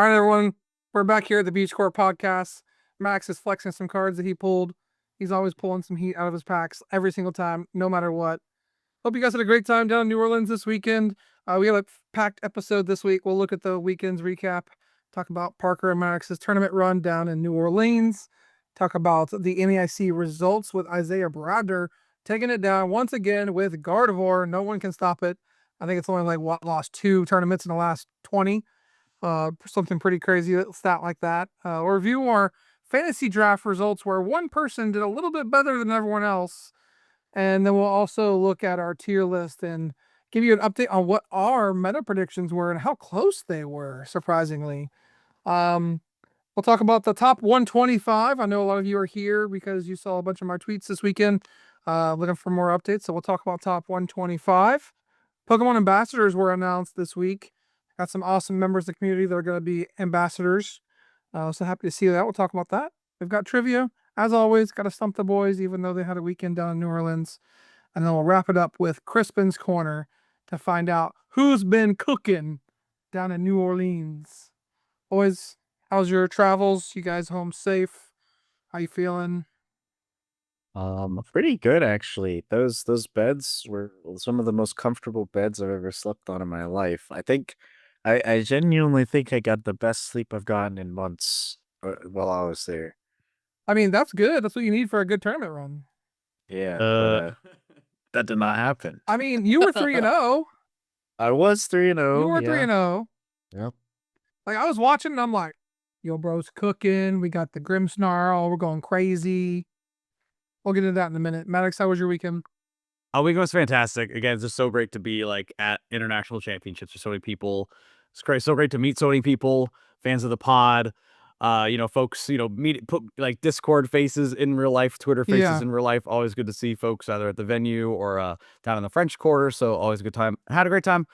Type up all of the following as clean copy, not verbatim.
right, everyone. We're back here at the Beach Court Podcast. Max is flexing some cards that he pulled. He's always pulling some heat out of his packs every single time, no matter what. Hope you guys had a great time down in New Orleans this weekend. We have a packed episode this week. We'll look at the weekend's recap, talk about Parker and Max's tournament run down in New Orleans, talk about the NAIC results with Isaiah Bradner taking it down once again with Gardevoir. No one can stop it. I think it's only lost 2 tournaments in the last 20. Something pretty crazy, stat like that. We'll review our fantasy draft results where one person did a little bit better than everyone else. And then we'll also look at our tier list and give you an update on what our meta predictions were and how close they were, surprisingly. We'll talk about the top 125. I know a lot of you are here because you saw a bunch of my tweets this weekend looking for more updates. So we'll talk about top 125. Pokemon ambassadors were announced this week. Got some awesome members of the community that are going to be ambassadors. So happy to see that. We'll talk about that. We've got trivia. As always, got to stump the boys, even though they had a weekend down in New Orleans. And then we'll wrap it up with Crispin'S Corner to find out who's been cooking down in New Orleans. Boys, how's your travels? You guys home safe? How you feeling? Pretty good actually. Those beds were some of the most comfortable beds I've ever slept on in my life. I genuinely think I got the best sleep I've gotten in months while I was there. I mean, that's good. That's what you need for a good tournament run. Yeah, That did not happen. I mean, you were 3-0. I was 3-0. You were 3-0. Yep. Like, I was watching and I'm like, yo, bro's cooking. We got the Grimmsnarl. We're going crazy. We'll get into that in a minute. Maddox, how was your weekend? Our weekend was fantastic. Again, it's just so great to be at international championships with so many people. It's great, so great to meet so many people, fans of the pod. Folks, put Discord faces in real life, Twitter faces in real life. Always good to see folks either at the venue or down in the French Quarter. So always a good time. Had a great time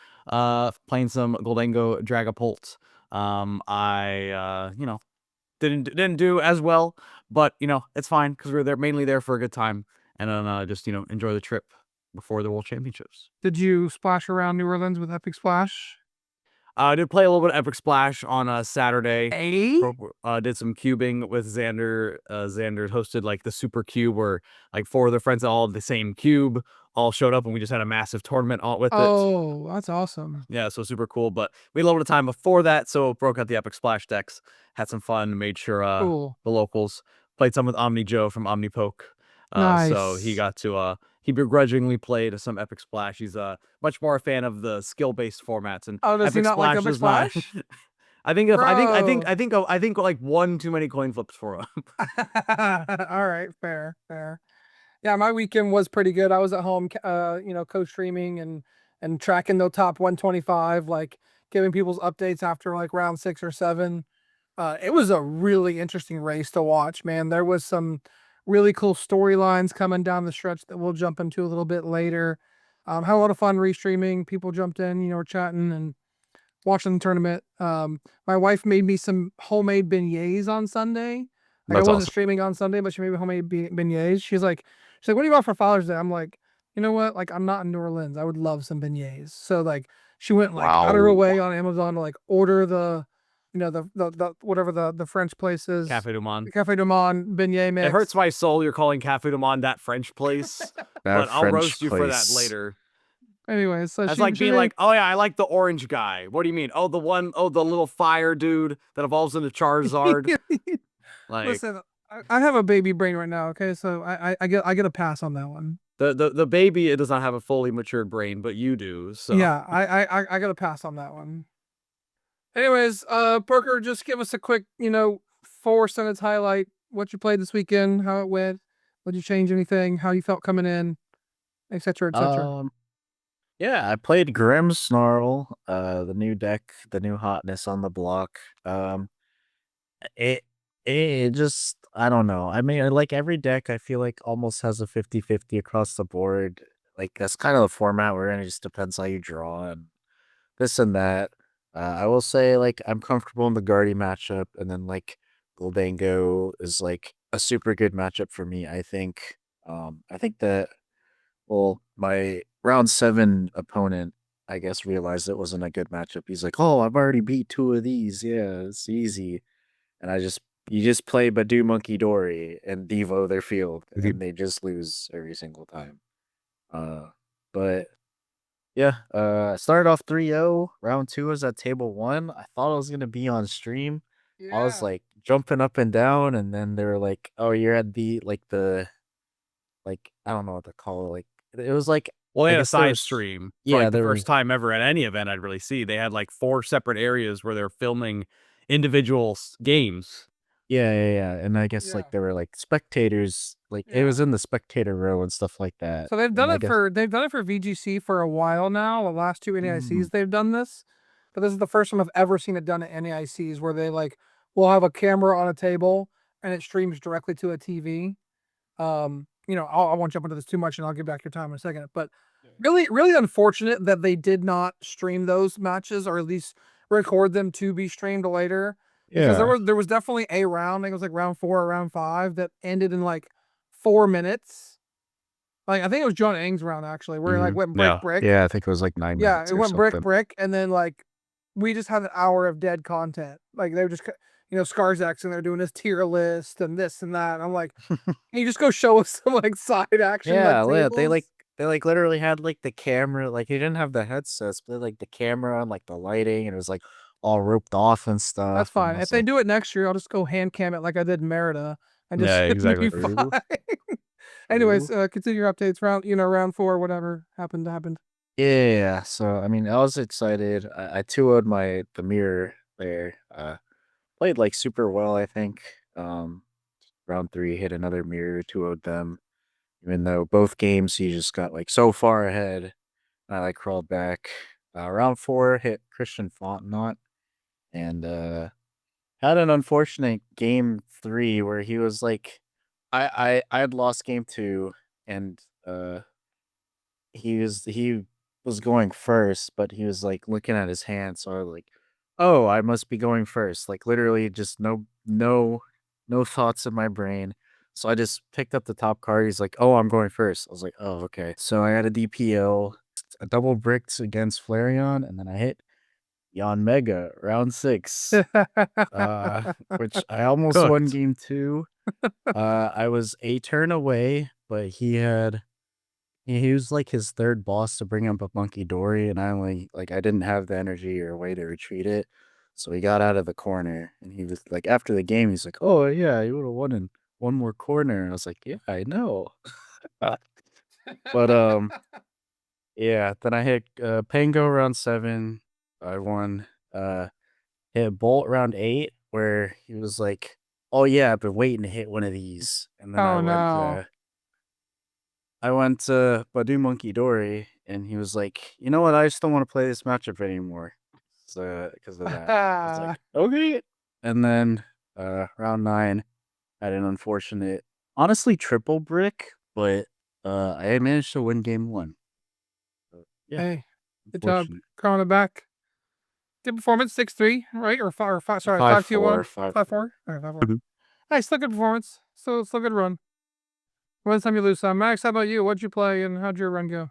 playing some Goldango Dragapult. I didn't do as well, but it's fine because we were mainly there for a good time and then just enjoy the trip before the World Championships. Did you splash around New Orleans with Epic Splash? I did play a little bit of Epic Splash on Saturday. Hey? Did some cubing with Xander. Xander hosted the super cube where 4 of the friends all had the same cube all showed up and we just had a massive tournament with it. Oh, that's awesome. Yeah, so super cool. But we had a little bit of time before that, so broke out the Epic Splash decks, had some fun, made sure Cool. the locals played some with Omni Joe from OmniPoke. Nice. So he got to he begrudgingly played some Epic Splash. He's much more a fan of the skill-based formats. And Oh, does he Epic not like Splash Epic is not- Splash? I think like 1 too many coin flips for him. All right, fair. Yeah, my weekend was pretty good. I was at home, co-streaming and tracking the top 125, giving people's updates after round 6 or 7. It was a really interesting race to watch, man. There was some really cool storylines coming down the stretch that we'll jump into a little bit later. Had a lot of fun restreaming. People jumped in, we're chatting and watching the tournament. My wife made me some homemade beignets on Sunday. I wasn't streaming on Sunday, but she made me homemade beignets. She's like, what do you want for Father's Day? I'm like, you know what? I'm not in New Orleans. I would love some beignets. So she went out of her way on Amazon to order the whatever the French place is. Café du Monde. Café du Monde beignet mix. It hurts my soul you're calling Café du Monde that French place. But I'll roast you for that later. Anyway, so that's being oh yeah, I like the orange guy. What do you mean? Oh, the little fire dude that evolves into Charizard. Listen, I have a baby brain right now, okay? So I get a pass on that one. The baby, it does not have a fully matured brain, but you do. So yeah, I got a pass on that one. Anyways, Parker, just give us a quick, 4-sentence highlight. What you played this weekend, how it went, would you change anything, how you felt coming in, etc., etc. Yeah, I played Grimmsnarl, the new deck, the new hotness on the block. It just, I don't know. I mean, every deck, I feel almost has a 50-50 across the board. That's kind of the format where it just depends how you draw and this and that. I will say, I'm comfortable in the Guardy matchup, and then, Goldango is, a super good matchup for me, I think. I think that, well, my round 7 opponent I guess, realized it wasn't a good matchup. He's like, "Oh, I've already beat 2 of these. Yeah, it's easy." And you just play Badoo Monkey Dory and Devo their field, and they just lose every single time. Uh, but yeah, started off 3-0. Round 2 was at table 1. I thought I was gonna be on stream. I was, Yeah. like, jumping up and down, and then they were like, "Oh, you're at I don't know what to call it, it was like Well, they I had a guess there side was stream for, yeah, like, the there was first time ever at any event I'd really see. They had, like, 4 separate areas where they're filming individual games. yeah, and I guess, Yeah. there were, spectators, it was Yeah. in the spectator row and stuff like that, So and I guess they've done it for VGC for a while now. The last 2 Mm, NAICs they've done this, but this is the first time I've ever seen it done at NAICs where they will have a camera on a table and it streams directly to a TV. I won't jump into this too much, and I'll get back to your time in a second. But really, really unfortunate that they did not stream those matches, or at least record them to be streamed later, because yeah, there was definitely a round. I think it was like round 4 or round 5 that ended in 4 minutes. I think it was John Ng's round actually, where it Mhm. went brick Yeah. brick. yeah, I think it was, 9 Yeah, minutes it or went brick something. brick, and then we just had an hour of dead content. They were just Skarzak's and they're doing this tier list and this and that. And I'm like, can you just go show us some side action Yeah, yeah, tables? literally had, the camera he didn't have the headsets, but, the camera and, the lighting, and it was, all roped off and That's stuff, and I fine. If was they like, do it next year, I'll just go hand cam it like I did in Merida, and just Yeah, it'll be exactly. fine. "True, Anyways, true." continue your updates. Round 4, whatever happened. Yeah, so, I mean, I was excited. I 2-0'd the mirror there, played, super well, I think. Round 3, hit another mirror, 2-0'd them, even though both games he just got, so far ahead. I, crawled back. Round 4, hit Christian Fontenot, and, had an unfortunate game 3 where he was, I had lost game 2, and, he was going first, but he was, looking at his hand, so I was like, "Oh, I must be going first." Literally just no thoughts in my brain. So I just picked up the top card. He's like, "Oh, I'm going first." I was like, "Oh, okay." So I had a DPO, a double bricked against Flareon, and then I hit Yon Mega round 6, which I almost won Cooked. game 2. I was a turn away, but he was his 3rd boss to bring up a Monkey Dory, and I only I didn't have the energy or way to retreat it. So he got out of the corner, and he was after the game, he's like, "Oh yeah, you would have won in one more corner." And I was like, "Yeah, I know." Uh, but yeah. Then I hit Pango round 7. I won. Hit Bolt round 8, where he was like, "Oh yeah, I've been waiting to hit one of these," and then Oh no. I went to Badoo Monkey Dory, and he was like, "You know what? I just don't want to play this matchup anymore." So, because of that, I was like, "Okay." And then, round 9, had an unfortunate, honestly, triple brick, but I managed to win game 1. So, yeah, Hey, good job. unfortunate. Calling it back. Good performance, 6-3, right? Or 5, sorry, 5-4, 5-2-1, 5-4. 5-4. All right, 5-4. Mhm. Hey, still good performance. Still good run. When's time you lose some? Max, how about you? What'd you play and how'd your run go?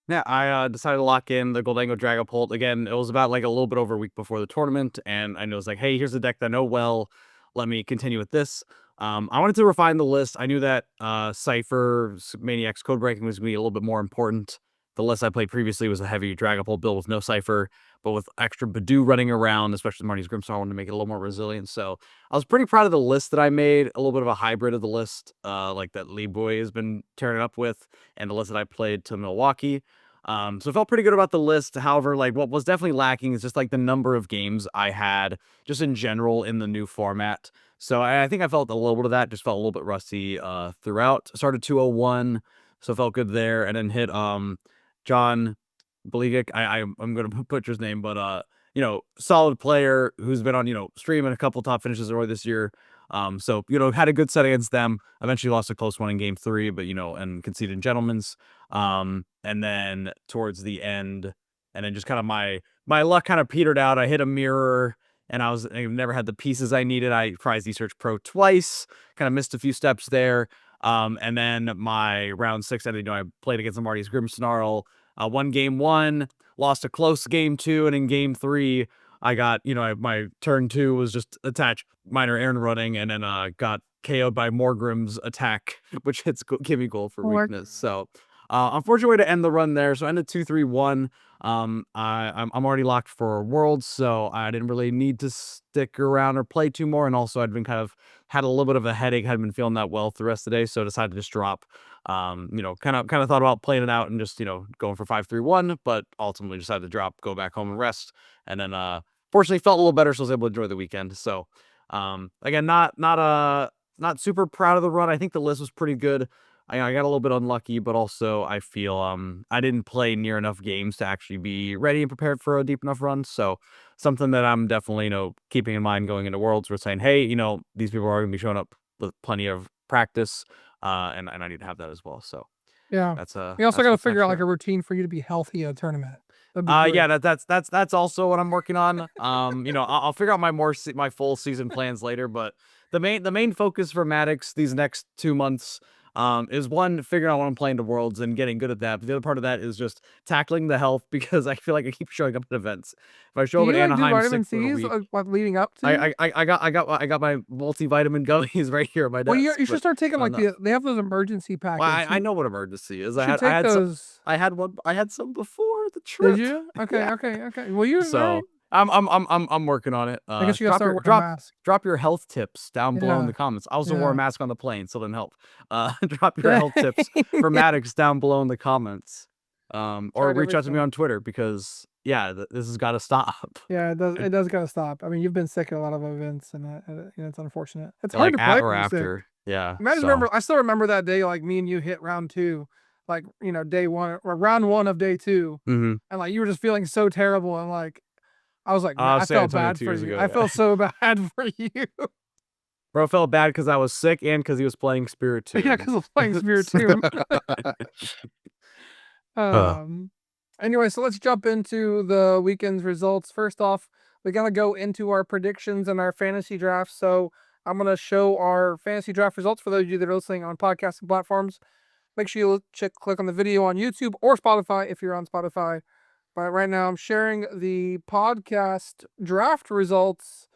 Yeah, I decided to lock in the Goldango Dragapult. Again, it was about a little bit over a week before the tournament, and I know it's like, hey, here's a deck that I know well. Let me continue with this. I wanted to refine the list. I knew that Cypher, Maniac's code breaking was going to be a little bit more important. The list I played previously was a heavy Dragapult build with no Cypher, but with extra Badoo running around, especially Marty's Grimstar, I wanted to make it a little more resilient. So I was pretty proud of the list that I made, a little bit of a hybrid of the list, that Lee Boy has been tearing it up with, and the list that I played to Milwaukee. So I felt pretty good about the list. However, what was definitely lacking is just the number of games I had just in general in the new format. So I think I felt a little bit of that, just felt a little bit rusty throughout. Started 201, so felt good there, and then hit John Blegic. I'm gonna butcher his name, but solid player who's been on, streaming a couple top finishes earlier this year. So had a good set against them. Eventually lost a close one in game 3, but and conceded in gentlemen's. And then towards the end, and then just kind of my luck kind of petered out. I hit a mirror, and I've never had the pieces I needed. I prized Search Pro twice, kind of missed a few steps there. And then my round 6 ended, I played against the Marty's Grimmsnarl. won game 1, lost a close game 2, and in game 3, I got, my turn 2 was just attach minor errand running, and then got KO'd by Morgrim's attack, which hits give me goal for Alright. weakness. So, unfortunate way to end the run there. So I ended 2-3-1. I'm already locked for Worlds, so I didn't really need to stick around or play 2 more. And also, I'd been had a little bit of a headache, hadn't been feeling that well the rest of the day, so I decided to just drop. Kind of thought about playing it out and just going for 5-3-1, but ultimately decided to drop, go back home and rest, and then fortunately felt a little better, so I was able to enjoy the weekend. So again, not super proud of the run. I think the list was pretty good. I got a little bit unlucky, but also I feel I didn't play near enough games to actually be ready and prepared for a deep enough run. So something that I'm definitely keeping in mind going into Worlds. We're saying, hey, these people are going to be showing up with plenty of practice, and I need to have that as well. So Yeah. that's You also got to figure out like a a routine for you to be healthy in a tournament. That'd be great. yeah, that's also what I'm working on. I'll figure out my full season plans later, but the main focus for Maddox these next 2 months is one, figuring out what I'm playing to Worlds and getting good at that. But the other part of that is just tackling the health, because I feel like I keep showing up at events. If I show Do up you at like do Anaheim vitamin sick for a C's week, like leading up to? I got my multivitamin gummies right here at my desk. Well, you should but start taking not like enough. they have those emergency packets. Well, I know what emergency is. You I should had take some. those. I had some before the trip. Did you? Okay, Yeah. okay. Well, you So right. I'm working on it. I guess you gotta start wearing a mask. Drop your health tips down below in Yeah. the comments. I also wore Yeah. a mask on the plane, so it didn't help. Drop your health tips for Maddox down below in the comments. Or Tried reach out to me everything. on Twitter, because this has got to stop. Yeah, it does gotta stop. I mean, you've been sick at a lot of events, and it's unfortunate. It's Like hard to at play or when you're sick. after. Yeah. I still remember that day, like me and you hit round 2, like day 1 or round 1 of day 2, Mm-hmm. and like you were just feeling so terrible, and like I was like, man, I San felt Antonio bad 2 for years you. ago, I yeah. felt so bad for you. Bro felt bad because I was sick and because he was playing Spirit 2. Yeah, because of playing Spirit 2. Anyway, so let's jump into the weekend's results. First off, we gotta go into our predictions and our fantasy drafts. So I'm gonna show our fantasy draft results for those of you that are listening on podcasting platforms. Make sure you click on the video on YouTube or Spotify if you're on Spotify. But right now, I'm sharing the podcast draft results,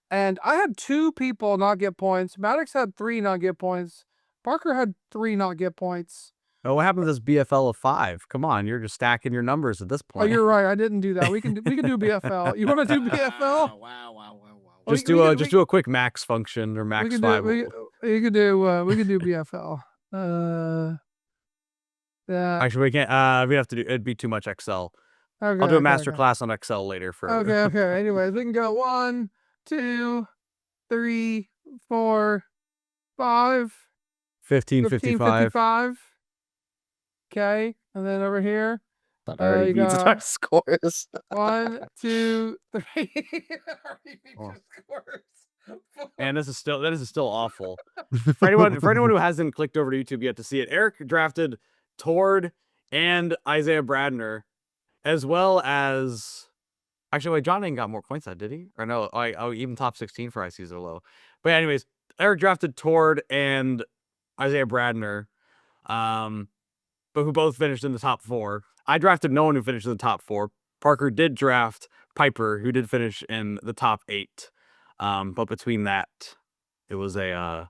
and I had 2 people not get points. Maddox had 3 not get points. Parker had 3 not get points. Oh, what happened to this BFL of 5? Come on, you're just stacking your numbers at this Oh, point. you're right. I didn't do that. We can do BFL. You want to do BFL? Wow. Just do a quick max function or max 5. We could do BFL. Yeah. Actually, we can't. We have to do. It'd be too much Excel. Okay, I'll do a okay, master okay. class on Excel later for. Okay. Anyways, we can go 1, 2, 3, 4, 5, 1555. Okay, and then over here, That already you beats got our scores. 1, 2, 3. Already beat Oh. your scores. And that is still awful. For anyone who hasn't clicked over to YouTube yet to see it, Eric drafted Tord and Isaiah Bradner, as well as actually wait, John ain't got more points, did he? Or no? Even top 16 for ICs are low. But anyways, Eric drafted Tord and Isaiah Bradner, but who both finished in the top 4. I drafted no one who finished in the top 4. Parker did draft Piper, who did finish in the top 8. But between that, it was a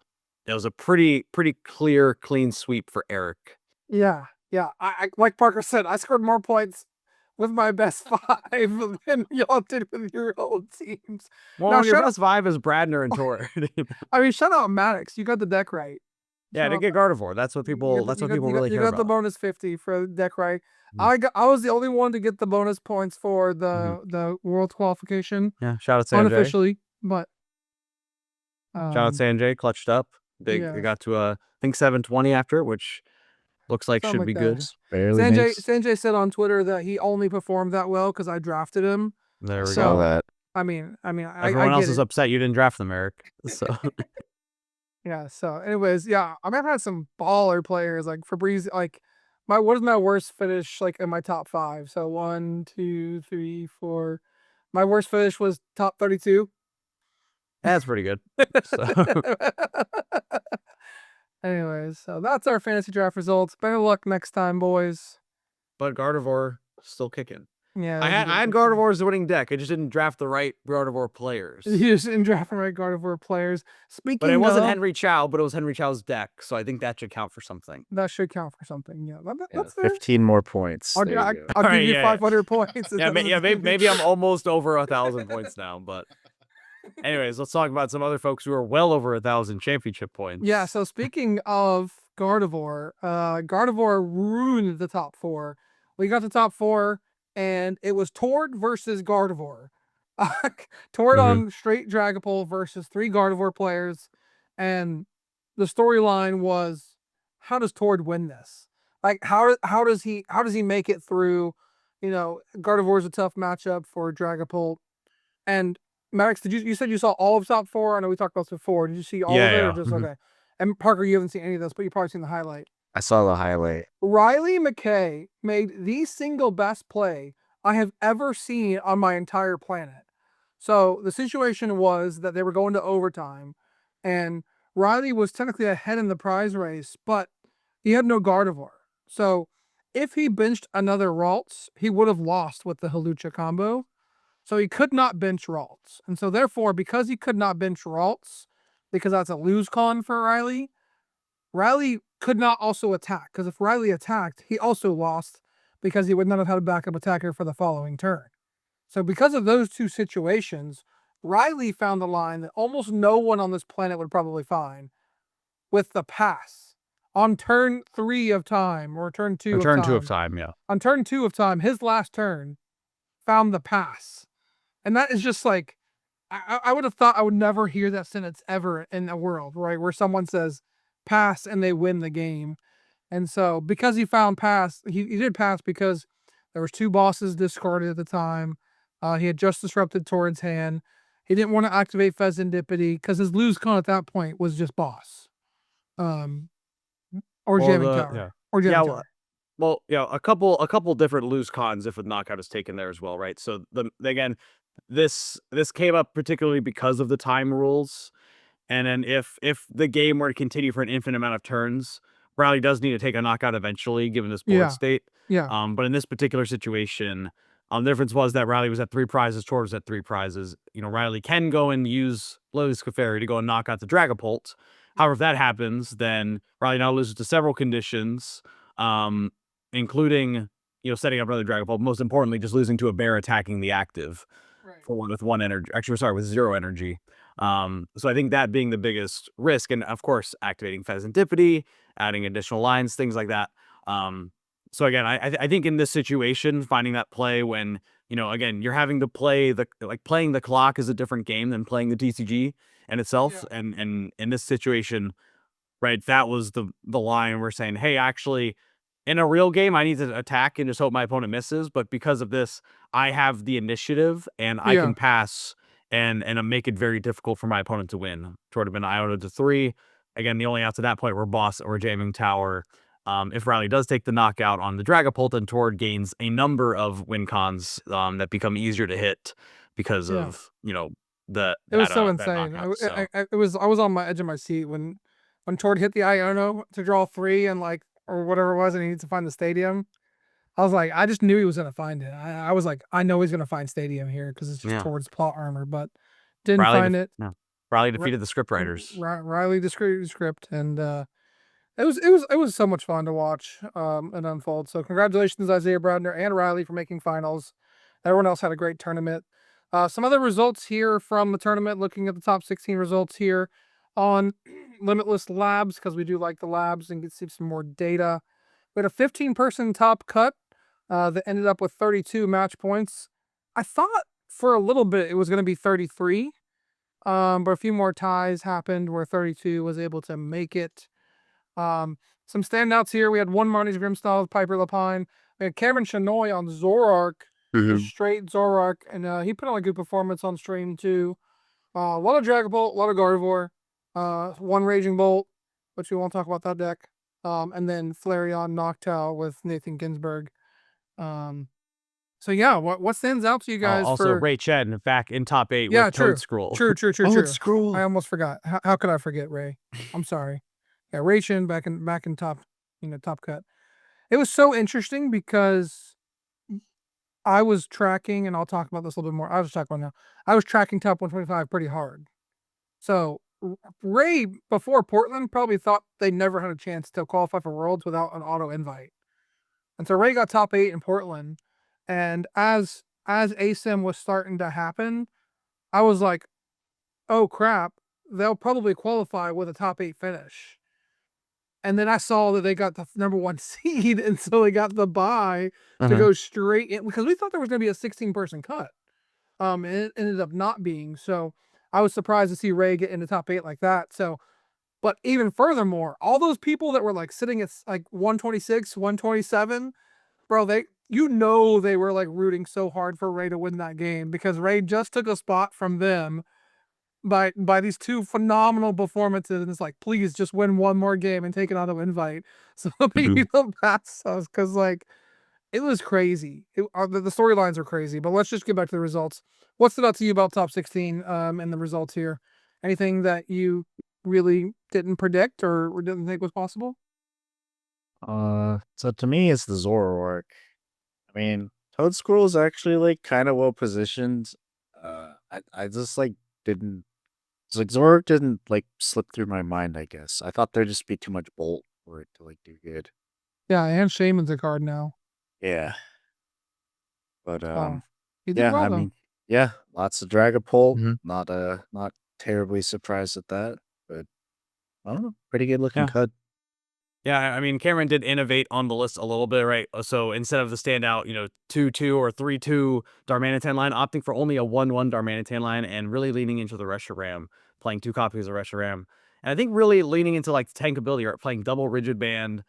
pretty clear, clean sweep for Eric. Yeah. I like Parker said, I scored more points with my best 5 than y'all did with your old teams. Well, Now, your best 5 is Bradner and Tord. I mean, shout out Maddox. You got the deck right. Yeah, to get Gardevoir. That's what people. Really care You got about. the bonus 50 for the deck right. I was the only one to get the bonus points for the world qualification. Yeah, shout out Sanjay. Unofficially, but shout out Sanjay, clutched up. Big. Yeah. They got to I think 720 after it, which looks like Something should be like good. that. Barely Sanjay said on Twitter that he only performed that well because I drafted him. There we So, go. that. I mean, Everyone I else get is it. upset you didn't draft them, Eric. So Yeah. So, anyways, yeah, I mean, I've had some baller players like Fabrice. Like, what is my worst finish like in my top 5? So 1, 2, 3, 4. My worst finish was top 32. that's pretty good. So. Anyways, so that's our fantasy draft results. Better luck next time, boys. but Gardevoir still kicking. Yeah, I had Gardevoir as the winning deck. I just didn't draft the right Gardevoir players. You just didn't draft the right Gardevoir players. Speaking But it wasn't of, Henry Chow, but it was Henry Chow's deck, so I think that should count for something. that should count for something. Yeah, Yeah, that's fair. 15 more points. I'll, There you I, go. I'll give Alright, you yeah, 500 points. Yeah, maybe I'm almost over 1,000 points now, but anyways, let's talk about some other folks who are well over 1,000 championship points. Yeah, so speaking of Gardevoir, Gardevoir ruined the top 4. We got the top 4, and it was Tord versus Gardevoir. Tord on straight Dragapult versus 3 Gardevoir players, and the storyline was, how does Tord win this? Like, how does he make it through? Gardevoir is a tough matchup for Dragapult. And Max, you said you saw all of top 4? I know we talked about top 4. Did you see all of it, or just okay? And Parker, you haven't seen any of this, but you've probably seen the highlight. I saw the highlight. Riley McKay made the single best play I have ever seen on my entire planet. So the situation was that they were going to overtime, and Riley was technically ahead in the prize race, but he had no Gardevoir. So if he benched another Ralts, he would have lost with the Hawlucha combo. So he could not bench Ralts. And so therefore, because he could not bench Ralts, because that's a lose con for Riley, Riley could not also attack. Because if Riley attacked, he also lost because he would not have had a backup attacker for the following turn. So because of those two situations, Riley found the line that almost no one on this planet would probably find with the pass. On turn 3 of time, or turn 2 of time. Turn 2 of time, yeah. On turn 2 of time, his last turn, found the pass. And that is just like, I would have thought I would never hear that sentence ever in the world, right? Where someone says pass and they win the game. And so because he found pass, he did pass because there was 2 bosses discarded at the time. He had just disrupted Tord's hand. He didn't want to activate Fezandipity because his lose con at that point was just boss. Or jamming tower. Yeah. Or jamming tower. Well, yeah, a couple different lose cons if a knockout is taken there as well, right? So again, this came up particularly because of the time rules. And then if the game were to continue for an infinite amount of turns, Riley does need to take a knockout eventually, given this board state. Yeah. But in this particular situation, the difference was that Riley was at 3 prizes, Tord was at 3 prizes. Riley can go and use Bloaty's Clefairy to go and knock out the Dragapult. However, if that happens, then Riley now loses to several conditions, including setting up another Dragapult. Most importantly, just losing to a bear attacking the active with 1 energy. Actually, sorry, with 0 energy. So I think that being the biggest risk, and of course activating Fezandipity, adding additional lines, things like that. So again, I think in this situation, finding that play when again you're having to play playing the clock is a different game than playing the TCG in itself. And in this situation, right, that was the line we're saying, hey, actually, in a real game, I need to attack and just hope my opponent misses. But because of this, I have the initiative and I can pass and make it very difficult for my opponent to win. Tord have been Iota to 3. Again, the only outs at that point were boss or jamming tower. If Riley does take the knockout on the Dragapult, then Tord gains a number of win cons that become easier to hit because of it was so insane. I was on my edge of my seat when Tord hit the Iono to draw 3 and or whatever it was, and he needs to find the stadium. I was like, I just knew he was gonna find it. I was like, I know he's gonna find stadium here because it's just Tord's plot armor, but didn't find it. No. Riley defeated the script writers. Riley the script, and it was so much fun to watch it unfold. So congratulations, Isaiah Bradner and Riley, for making finals. Everyone else had a great tournament. Some other results here from the tournament, looking at the top 16 results here on Limitless Labs, because we do like the labs and get to see some more data. We had a 15-person top cut that ended up with 32 match points. I thought for a little bit it was going to be 33, but a few more ties happened where 32 was able to make it. Some standouts here. We had one Marnie's Grimstyle with Piper Lapine. We had Cameron Shanoy on Zoroark, straight Zoroark, and he put on a good performance on stream too. A lot of Dragapult, a lot of Gardevoir, one Raging Bolt, which we won't talk about that deck, and then Flareon Noctowl with Nathan Ginsburg. So yeah, what stands out to you guys? Also, Ray Chen back in top 8 with true. Toad Scroll. True. It's Scroll. I almost forgot. How could I forget Ray? I'm sorry. Yeah, Ray Chen back in top, top cut. It was so interesting because I was tracking, and I'll talk about this a little bit more. I was talking about now. I was tracking top 125 pretty hard. So Ray before Portland probably thought they never had a chance to qualify for Worlds without an auto invite. And so Ray got top 8 in Portland. And as ASIM was starting to happen, I was like, oh crap, they'll probably qualify with a top 8 finish. And then I saw that they got the number 1 seed, and so they got the bye to go straight in, because we thought there was going to be a 16-person cut. And it ended up not being. So I was surprised to see Ray get into top 8 like that. So, but even furthermore, all those people that were like sitting at like 126, 127, bro, they were like rooting so hard for Ray to win that game, because Ray just took a spot from them by these 2 phenomenal performances, and it's like, please just win one more game and take an auto invite so maybe they'll pass us, because like it was crazy. The storylines are crazy. But let's just get back to the results. What stood out to you about top 16 and the results here? Anything that you really didn't predict or didn't think was possible? So to me, it's the Zoroark. I mean, Toedscool is actually like kind of well positioned. I just like didn't. It's like Zoroark didn't like slip through my mind. I guess I thought there'd just be too much Bolt for it to like do good. Yeah, and Shaman's a card now. Yeah, but He did yeah, well I though. mean, yeah, lots of Dragapult. Mhm. Not terribly surprised at that, but I don't know, pretty good looking Yeah. cut. Yeah, I mean, Cameron did innovate on the list a little bit, right? So instead of the standout, 2-2 or 3-2 Darmanitan line, opting for only a 1-1 Darmanitan line and really leaning into the Reshiram, playing 2 copies of Reshiram. And I think really leaning into like the tankability, right? Playing double Rigid Band,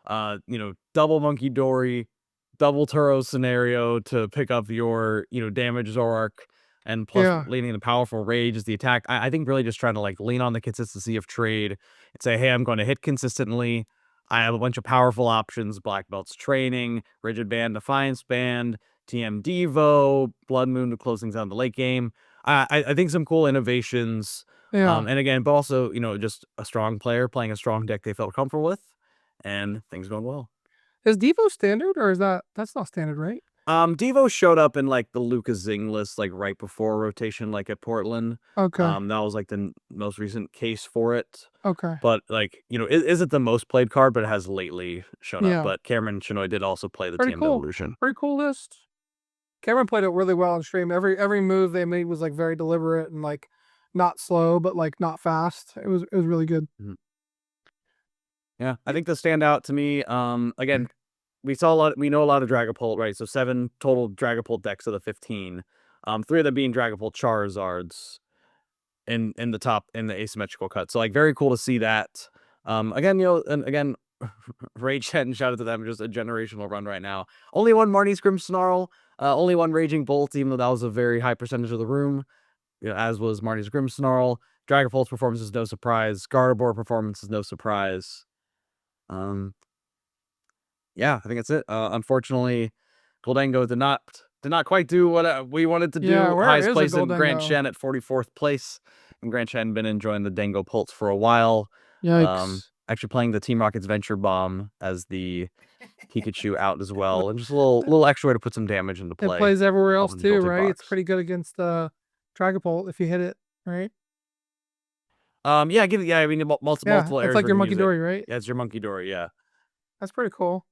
double Monkey Dory, double Turo scenario to pick up your, damage Zoroark, and plus Yeah. leaning into powerful Rage as the attack. I think really just trying to like lean on the consistency of trade and say, hey, I'm going to hit consistently. I have a bunch of powerful options: Black Belt's Training, Rigid Band, Defiance Band, TM Devo, Blood Moon to close things out in the late game. I think some cool innovations. Yeah. And again, but also, just a strong player playing a strong deck they felt comfortable with, and things going well. Is Devo standard, or is that's not standard, right? Devo showed up in like the Lucas Zing list, like right before rotation, like at Portland. Okay. That was like the most recent case for it. Okay. But like, it isn't the most played card, but it has lately shown Yeah. up. But Cameron Chinoy did also play the Pretty TM cool. Evolution. Pretty cool list. Cameron played it really well on stream. Every move they made was like very deliberate and like not slow, but like not fast. It was really good. Yeah, I think the standout to me, again, we know a lot of Dragapult, right? So 7 total Dragapult decks of the 15. 3 of them being Dragapult Charizards in the asymmetrical cut. So like very cool to see that. Again, and again, Rage and shout out to them, just a generational run right now. Only one Marnie's Grimmsnarl, only one Raging Bolt, even though that was a very high percentage of the room, as was Marnie's Grimmsnarl. Dragapult's performance is no surprise. Gardevoir performance is no surprise. Yeah, I think that's it. Unfortunately, Goldango did not quite do what we wanted to do. Yeah, where Highest is place the in Grand Goldango? Shen at 44th place. And Grand Shen been enjoying the Dango Pulse for a while. Yikes. Actually playing the Team Rocket's Venture Bomb as the Pikachu out as well. And just a little extra way to put some damage into play. It plays everywhere else in the too, built-in right? It's box. pretty good against Dragapult if you hit it, right? Yeah, I mean, multiple Yeah, areas. it's like where your you Monkey use it. Dory, right? Yeah, it's your Monkey Dory, yeah. That's pretty cool.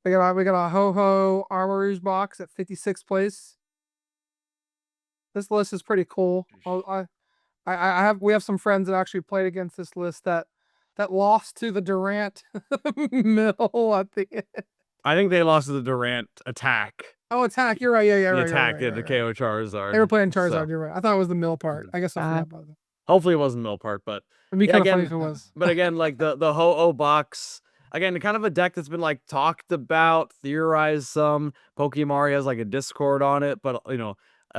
We got a Ho-Ho Armor Rouge box at 56th place. This list is pretty cool. We have some friends that actually played against this list that lost to the Durant middle at the end. I think they lost to the Durant attack. Oh, attack! You're right. Yeah, The right. attack right, did right, the right. KO Charizard. They were playing Charizard. So, You're right. I thought it was the mill part. I guess I forgot about that. hopefully it wasn't mill part, but It'd be yeah, kind of again, funny if it was. but again, like the Ho-Oh box, again, kind of a deck that's been like talked about, theorized some. Pokemon has like a Discord on it, but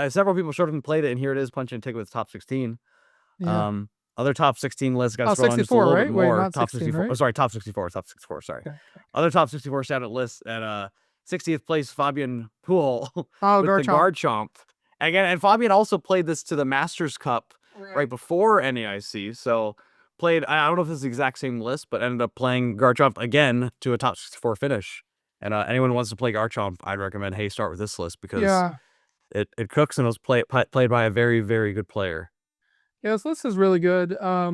several people showed up and played it, and here it is, punching a ticket with top 16. Yeah. Other top 16 lists got Oh, scroll on just a 64, little right? bit Wait, more. not Top 16, 64. right? Oh, sorry, top 64. Top 64. Sorry. Okay. Other top 64 standout list at 60th place, Fabian Poole Oh, with the Garchomp. Garchomp. Again, and Fabian also played this to the Masters Cup right before NAIC. So played, I don't know if this is the exact same list, but ended up playing Garchomp again to a top 64 finish. And anyone who wants to play Garchomp, I'd recommend, hey, start with this list because Yeah. it cooks and it was played by a very, very good player. Yeah, this list is really good. I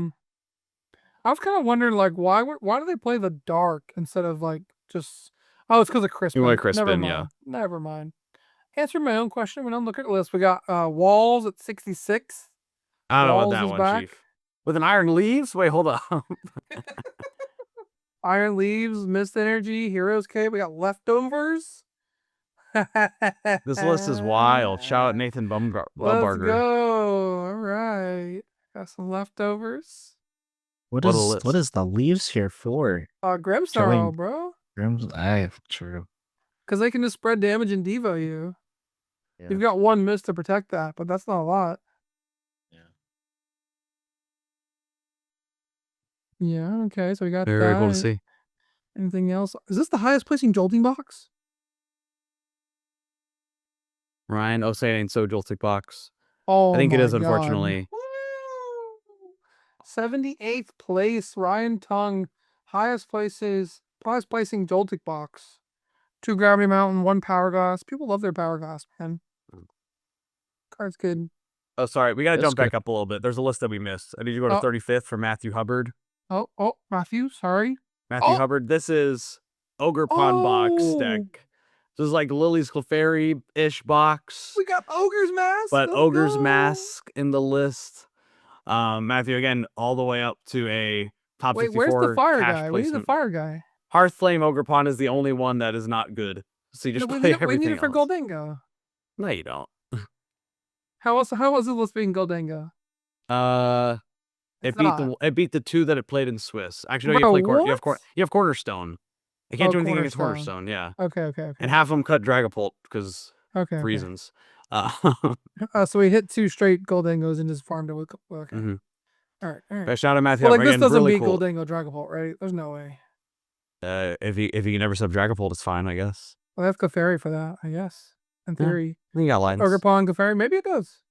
was kind of wondering, like, why do they play the dark instead of like just? Oh, it's because of Crispin. went Never Crispin, mind. yeah. Never mind. Answer my own question when I'm looking at the list. We got Walls at 66. I don't know Walls about that is one, back. Chief. With an Iron Leaves? Wait, hold up. Iron Leaves, Mist Energy, Heroes Cave. We got Leftovers. This list is wild. Shout out Nathan Let's Bumbarger. go. All right. Got some Leftovers. What What a is list. the leaves here for? Grimmsnarl, Killing- bro. True. Because they can just spread damage and Devo you. Yeah. You've got one Mist to protect that, but that's not a lot. Yeah, okay. So we got Very that. cool to see. Anything else? Is this the highest placing Jolting box? Ryan, say it ain't so Joltic box. Oh, I think it is, my God. unfortunately. Woo! 78th place, Ryan Tung. Highest placing Joltic box. 2 Gravity Mountain, 1 Power Glass. People love their Power Glass, man. Card's good. Oh, sorry. We got to That's jump back good. up a little bit. There's a list that we missed. I need you to go to 35th for Matthew Hubbard. Oh, Matthew, sorry. Matthew Oh! Hubbard. This is Ogre Pond box Oh! deck. This is like Lily's Clefairy-ish box. We got Ogre's Mask. But Let's Ogre's go. Mask in the list. Matthew, again, all the way up to a top 54 Wait, where's the fire cash guy? We need the placement. fire guy. Hearthflame Ogre Pond is the only one that is not good. So you just No, play we everything need it for else. Goldengo. No, you don't. How was the list being Goldengo? It beat the 2 that it played in Swiss. Actually, no, Bro, you have Cornerstone. It can't do anything against Cornerstone. Cornerstone, yeah. Okay. And half of them cut Dragapult because Okay. reasons. So we hit 2 straight Goldengos and just farmed it with. Okay. Mhm. All right. But shout out Matthew. Well, like Hubbard, this again, doesn't really beat cool. Goldengo Dragapult, right? There's no way. If you can never sub Dragapult, it's fine, I guess. Well, that's Clefairy for that, I guess. In theory. I think you got lines. Ogre Pond, Clefairy. Maybe it does.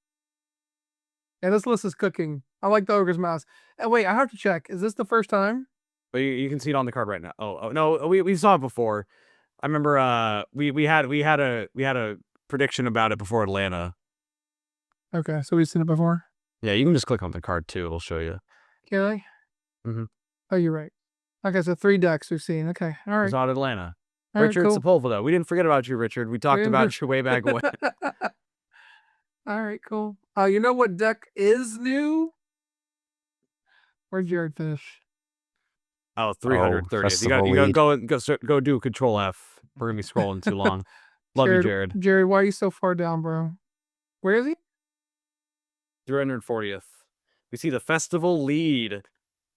Yeah, this list is cooking. I like the Ogre's Mask. Wait, I have to check. Is this the first time? But you can see it on the card right now. Oh no, we saw it before. I remember we had a prediction about it before Atlanta. Okay, so we've seen it before. Yeah, you can just click on the card too. It'll show you. Can I? Mhm. Oh, you're right. Okay, so 3 decks we've seen. Okay, all right. It's not Atlanta. All right, Richard cool. Sepulveda. We didn't forget about you, Richard. We talked didn't about you way back when. All right, cool. You know what deck is new? Where'd Jared finish? Oh, 330th. Festival You gotta lead. go do Control F. We're gonna be scrolling too long. Love you, Jared. Jared, why are you so far down, bro? Where is he? 340th. We see the festival lead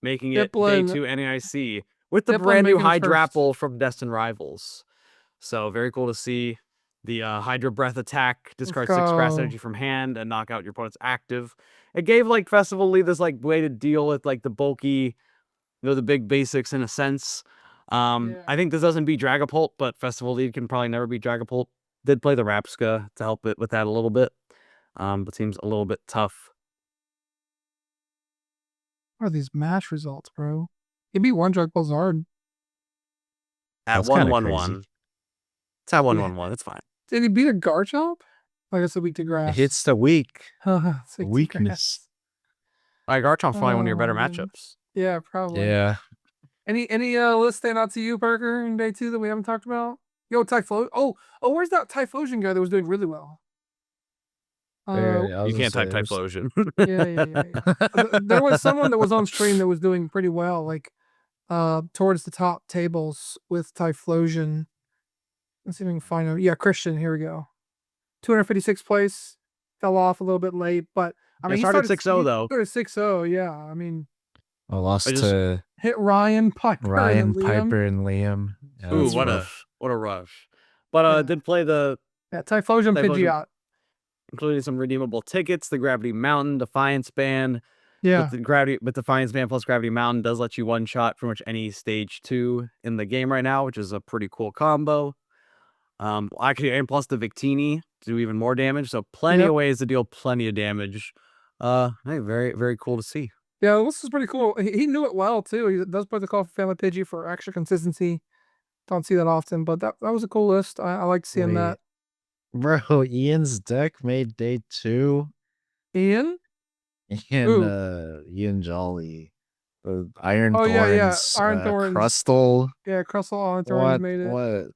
making it Dipplin. day 2 NAIC with the Dipplin brand new making it first. Hydrapple from Destined Rivals. So very cool to see the Hydra Breath attack. Discard 6 grass go. energy from hand and knock out your opponent's active. It gave like Festival Lead this like way to deal with like the bulky, the big basics in a sense. Yeah. I think this doesn't beat Dragapult, but Festival Lead can probably never beat Dragapult. Did play the Rapska to help it with that a little bit. But seems a little bit tough. What are these match results, bro? He beat 1 Dragapult Zard. At That's kinda 1-1-1. crazy. It's at 1-1-1. It's fine. Did he beat a Garchomp? Like it's a weak to grass. It's the weak It's weak to weakness. Like Garchomp's probably one of your Oh, better man. matchups. Yeah, probably. Yeah. Any lists stand out to you, Parker, in day 2 that we haven't talked about? Yo, Typhlosion. Oh, where's that Typhlosion guy that was doing really well? You can't type Typhlosion. Yeah. There was someone that was on stream that was doing pretty well, like towards the top tables with Typhlosion. Let's see if we can find him. Yeah, Christian. Here we go. 256th place. Fell off a little bit late, but I mean, He started 6-0 though. Started 6-0. Yeah, I mean, I lost I just- to hit Ryan Piper. Ryan and Liam. Piper and Liam. Yeah, Ooh, that's what rough. a rush. But Yeah. did play the Yeah, Typhlosion Pidgeot. including some redeemable tickets, the Gravity Mountain, Defiance Band. Yeah, But Defiance Band plus Gravity Mountain does let you one shot pretty much any stage 2 in the game right now, which is a pretty cool combo. Actually, and plus the Victini to do even more damage. So plenty of ways to deal plenty of damage. Hey, very, very cool to see. yeah, this is pretty cool. He knew it well too. He does play the call for Family Pidgey for extra consistency. Don't see that often, but that was a cool list. I like seeing that. Bro, Ian's deck made day 2. Ian? Ian Jolly. The Iron Oh yeah, Thorns, Iron Thorns. Crustal. Yeah, Crustal Iron Thorns made it. What?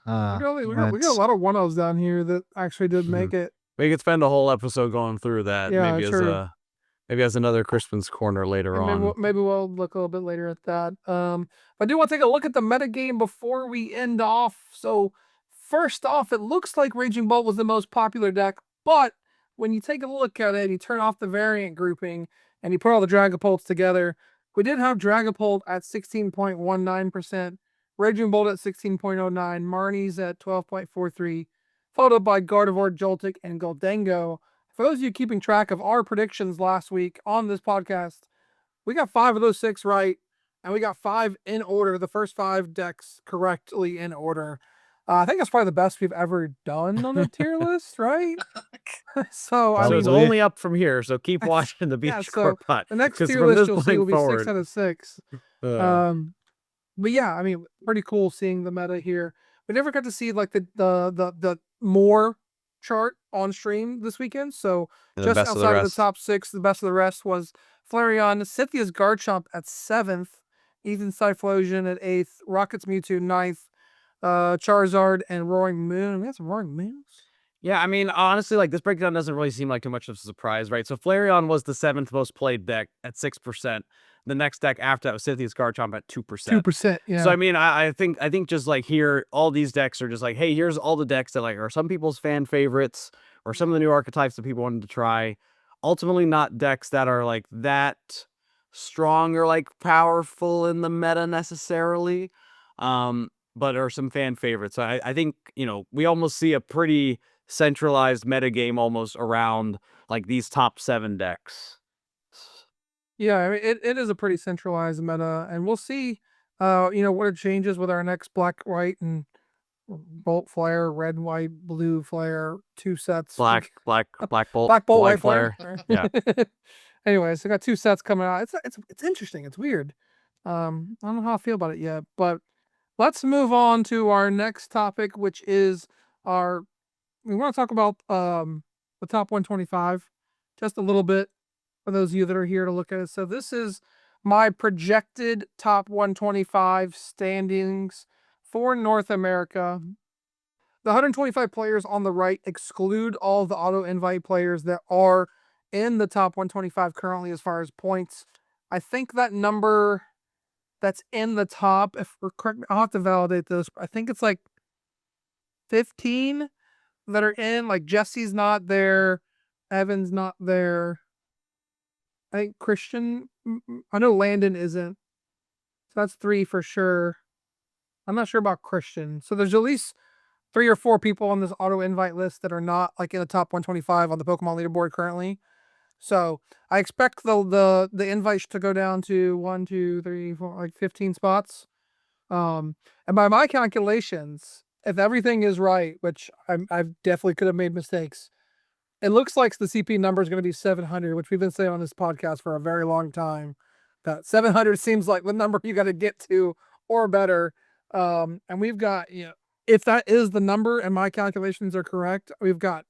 We got a lot of 1-0s down here that actually did make it. We could spend a whole episode going through that. Yeah, maybe true. maybe as another Crispin'S corner later And on. maybe we'll look a little bit later at that. I do want to take a look at the metagame before we end off. So first off, it looks like Raging Bolt was the most popular deck, but when you take a look at it, you turn off the variant grouping and you put all the Dragapults together. We did have Dragapult at 16.19%, Raging Bolt at 16.09, Marnie's at 12.43, followed up by Gardevoir, Joltik, and Goldengo. For those of you keeping track of our predictions last week on this podcast, we got 5 of those 6 right, and we got 5 in order, the first 5 decks correctly in order. I think that's probably the best we've ever done on a tier list, right? So it's only up from here, so keep watching the Beach Core Pod. The next tier list you'll see will be 6 out of 6. But yeah, I mean, pretty cool seeing the meta here. We never got to see like the more chart on stream this weekend, so just outside of the top 6, the best of the rest was Flareon, Cynthia's Garchomp at 7th, Ethan's Typhlosion at 8th, Rocket's Mewtwo 9th, Charizard and Roaring Moon. We had some Roaring Moons. Yeah, I mean, honestly, like this breakdown doesn't really seem like too much of a surprise, right? So Flareon was the 7th most played deck at 6%. The next deck after that was Cynthia's Garchomp at 2%. 2%, yeah. So I mean, I think just like here, all these decks are just like, hey, here's all the decks that like are some people's fan favorites or some of the new archetypes that people wanted to try. Ultimately, not decks that are like that strong or like powerful in the meta necessarily, but are some fan favorites. So I think, you know, we almost see a pretty centralized meta game almost around like these top 7 decks. Yeah, I mean, it is a pretty centralized meta, and we'll see, you know, what it changes with our next black, white, and Bolt Flare, red, white, blue Flare, 2 sets. Black Bolt, Black Bolt, white Flare. Yeah. Anyways, I got 2 sets coming out. It's interesting. It's weird. I don't know how I feel about it yet, but let's move on to our next topic, which is we want to talk about the top 125 just a little bit for those of you that are here to look at it. So this is my projected top 125 standings for North America. The 125 players on the right exclude all the auto invite players that are in the top 125 currently as far as points. I think that number that's in the top, if we're correct, I'll have to validate this. I think it's like 15 that are in. Like Jesse's not there, Evan's not there. I think I know Landon isn't. So that's 3 for sure. I'm not sure about Christian. So there's at least 3 or 4 people on this auto invite list that are not like in the top 125 on the Pokemon leaderboard currently. So I expect the invites to go down to 1, 2, 3, 4, like 15 spots. And by my calculations, if everything is right, which I definitely could have made mistakes, it looks like the CP number is going to be 700, which we've been saying on this podcast for a very long time. That 700 seems like the number you got to get to or better. And we've got, you know, if that is the number and my calculations are correct, we've got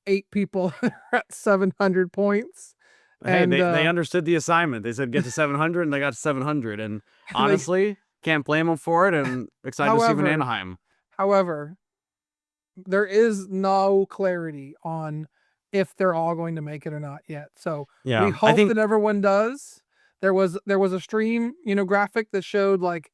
8 people at 700 points. Hey, and they understood the assignment. They said get to 700 and they got to 700. And honestly, can't blame them for it. And excited to see them in Anaheim. However, there is no clarity on if they're all going to make it or not yet. So yeah, we hope that everyone does. There was a stream, you know, graphic that showed like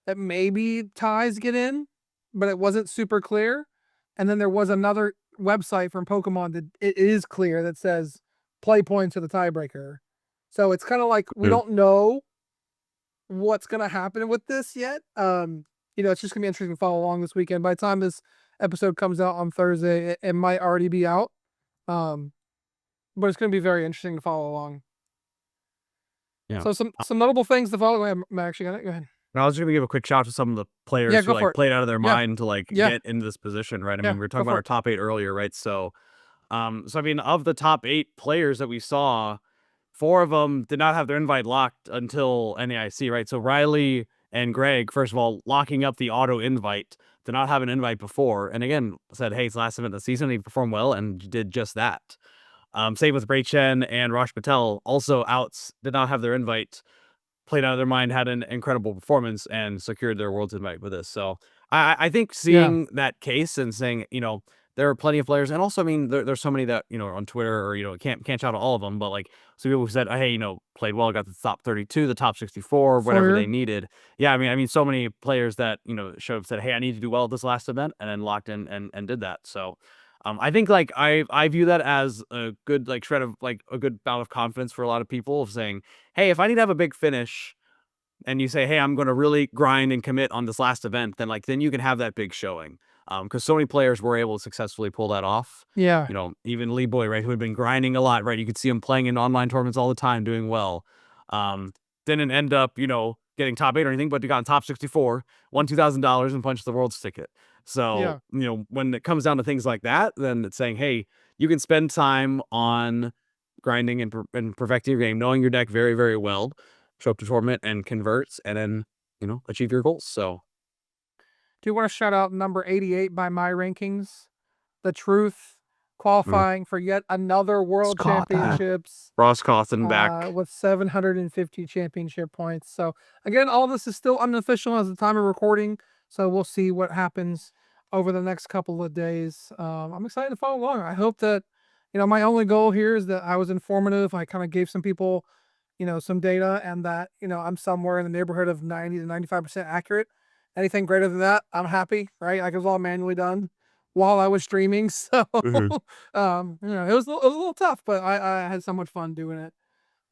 that maybe ties get in, but it wasn't super clear. And then there was another website from Pokemon that it is clear that says play points to the tiebreaker. So it's kind of like we don't know what's going to happen with this yet. You know, it's just gonna be interesting to follow along this weekend. By the time this episode comes out on Thursday, it might already be out. But it's gonna be very interesting to follow along. Yeah. So some notable things to follow. Max, you got it? Go ahead. And I was going to give a shout out to some of the players who like played out of their mind to like get into this position, right? I mean, we were talking about our top 8 earlier, right? So, I mean, of the top 8 players that we saw, 4 of them did not have their invite locked until NAIC, right? So Riley and Greg, first of all, locking up the auto invite to not have an invite before, and again said, "Hey, it's last event of the season." He performed well and did just that. Same with Bray Chen and Raj Patel, also outs, did not have their invite, played out of their mind, had an incredible performance, and secured their world's invite with this. So I think seeing that case and saying, there are plenty of players, and also, I mean, there's so many that, on Twitter, or, can't shout out all of them, but like some people who said, hey, played well, got the top 32, the top 64, whatever they needed. Yeah, I mean, so many players that, said, hey, I need to do well at this last event, and then locked in and did that. So I think like I view that as a good like shred of like a good bout of confidence for a lot of people of saying, hey, if I need to have a big finish, and you say, hey, I'm going to really grind and commit on this last event, then you can have that big showing. Because so many players were able to successfully pull that off. Yeah. Even Lee Boy, right, who had been grinding a lot, right? You could see him playing in online tournaments all the time, doing well. Didn't end up, getting top 8 or anything, but he got in top 64, won $2,000 and punched the world's ticket. So, when it comes down to things like that, then it's saying, hey, you can spend time on grinding and perfecting your game, knowing your deck very, very well, show up to tournament and converts, and then, achieve your goals. So Do you want to shout out number 88 by my rankings? The Truth, qualifying for yet another World Championships. Ross Cawthon back. With 750 championship points. So again, all this is still unofficial as the time of recording. So we'll see what happens over the next couple of days. I'm excited to follow along. I hope that, my only goal here is that I was informative. I kind of gave some people, some data, and that, I'm somewhere in the neighborhood of 90 to 95% accurate. Anything greater than that, I'm happy, right? Like, it was all manually done while I was streaming. So, it was a little tough, but I had so much fun doing it.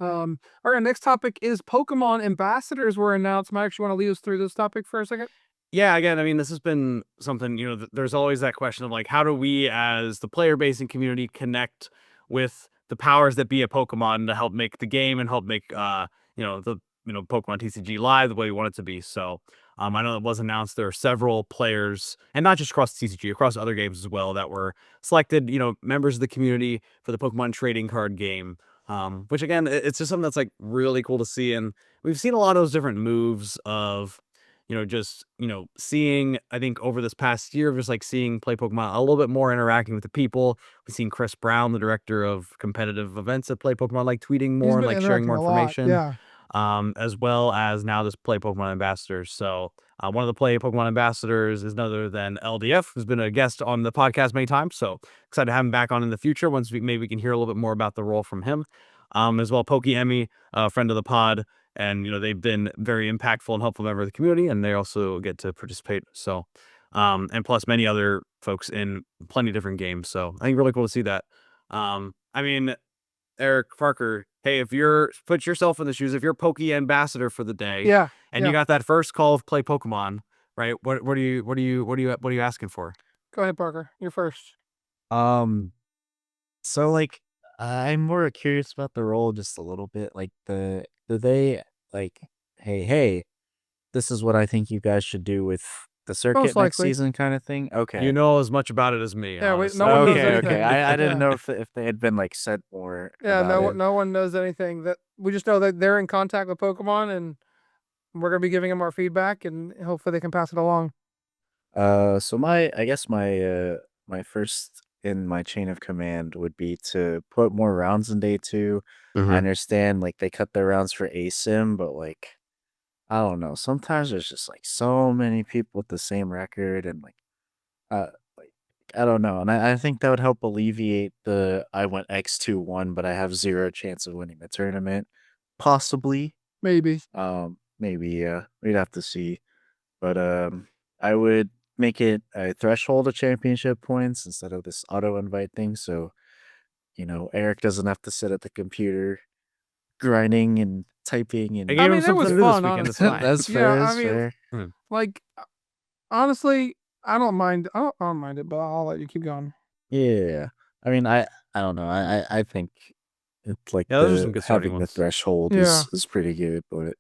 All right, next topic is Pokemon ambassadors were announced. Mike, you want to lead us through this topic for a second? Yeah, again, I mean, this has been something, there's always that question of like, how do we as the player base and community connect with the powers that be at Pokemon to help make the game and help make, the Pokemon TCG live the way we want it to be. So I know it was announced there are several players, and not just across TCG, across other games as well, that were selected, members of the community for the Pokemon trading card game. Which again, it's just something that's like really cool to see. And we've seen a lot of those different moves of, just, seeing, I think over this past year, just like seeing Play Pokemon a little bit more interacting with the people. We've seen Chris Brown, the director of competitive events at Play Pokemon, like tweeting more and like sharing more information. Yeah. As well as now this Play Pokemon ambassadors. So one of the Play Pokemon ambassadors is none other than LDF, who's been a guest on the podcast many times. So excited to have him back on in the future once maybe we can hear a little bit more about the role from him. As well, Pokey Emmy, a friend of the pod, and they've been very impactful and helpful member of the community, and they also get to participate. So and plus many other folks in plenty of different games. So I think really cool to see that. I mean, Eric Parker, hey, if put yourself in the shoes, if you're Pokey ambassador for the day, and you got that first call of Play Pokemon, right? What are you asking for? Go ahead, Parker. You're first. So like I'm more curious about the role just a little bit. Like do they like, hey, this is what I think you guys should do with the circuit next likely. season kind of thing? Okay. You know as much about it as me. Yeah, honestly. no one knows Okay, anything. okay. I didn't know if they had been like said more. Yeah, about it. no one knows anything. That we just know that they're in contact with Pokemon, and we're gonna be giving them our feedback, and hopefully they can pass it along. So I guess my first in my chain of command would be to put more rounds in day 2. I understand like they cut their rounds for ASIM, but like I don't know. Sometimes there's just like so many people with the same record, and like I don't know. And I think that would help alleviate the I went X2-1, but I have 0 chance of winning the tournament. Possibly. Maybe. Maybe, yeah. We'd have to see. But I would make it a threshold of championship points instead of this auto invite thing. So, Eric doesn't have to sit at the computer grinding and typing and I gave him mean, it was something to do this fun, weekend. It's honestly. fine. that's Yeah, fair. I That's mean, fair. Like, honestly, I don't mind. I don't mind it, but I'll let you keep going. Yeah. I mean, I don't know. I think it's like Yeah, those are some good starting having the ones. threshold Yeah. is pretty good, but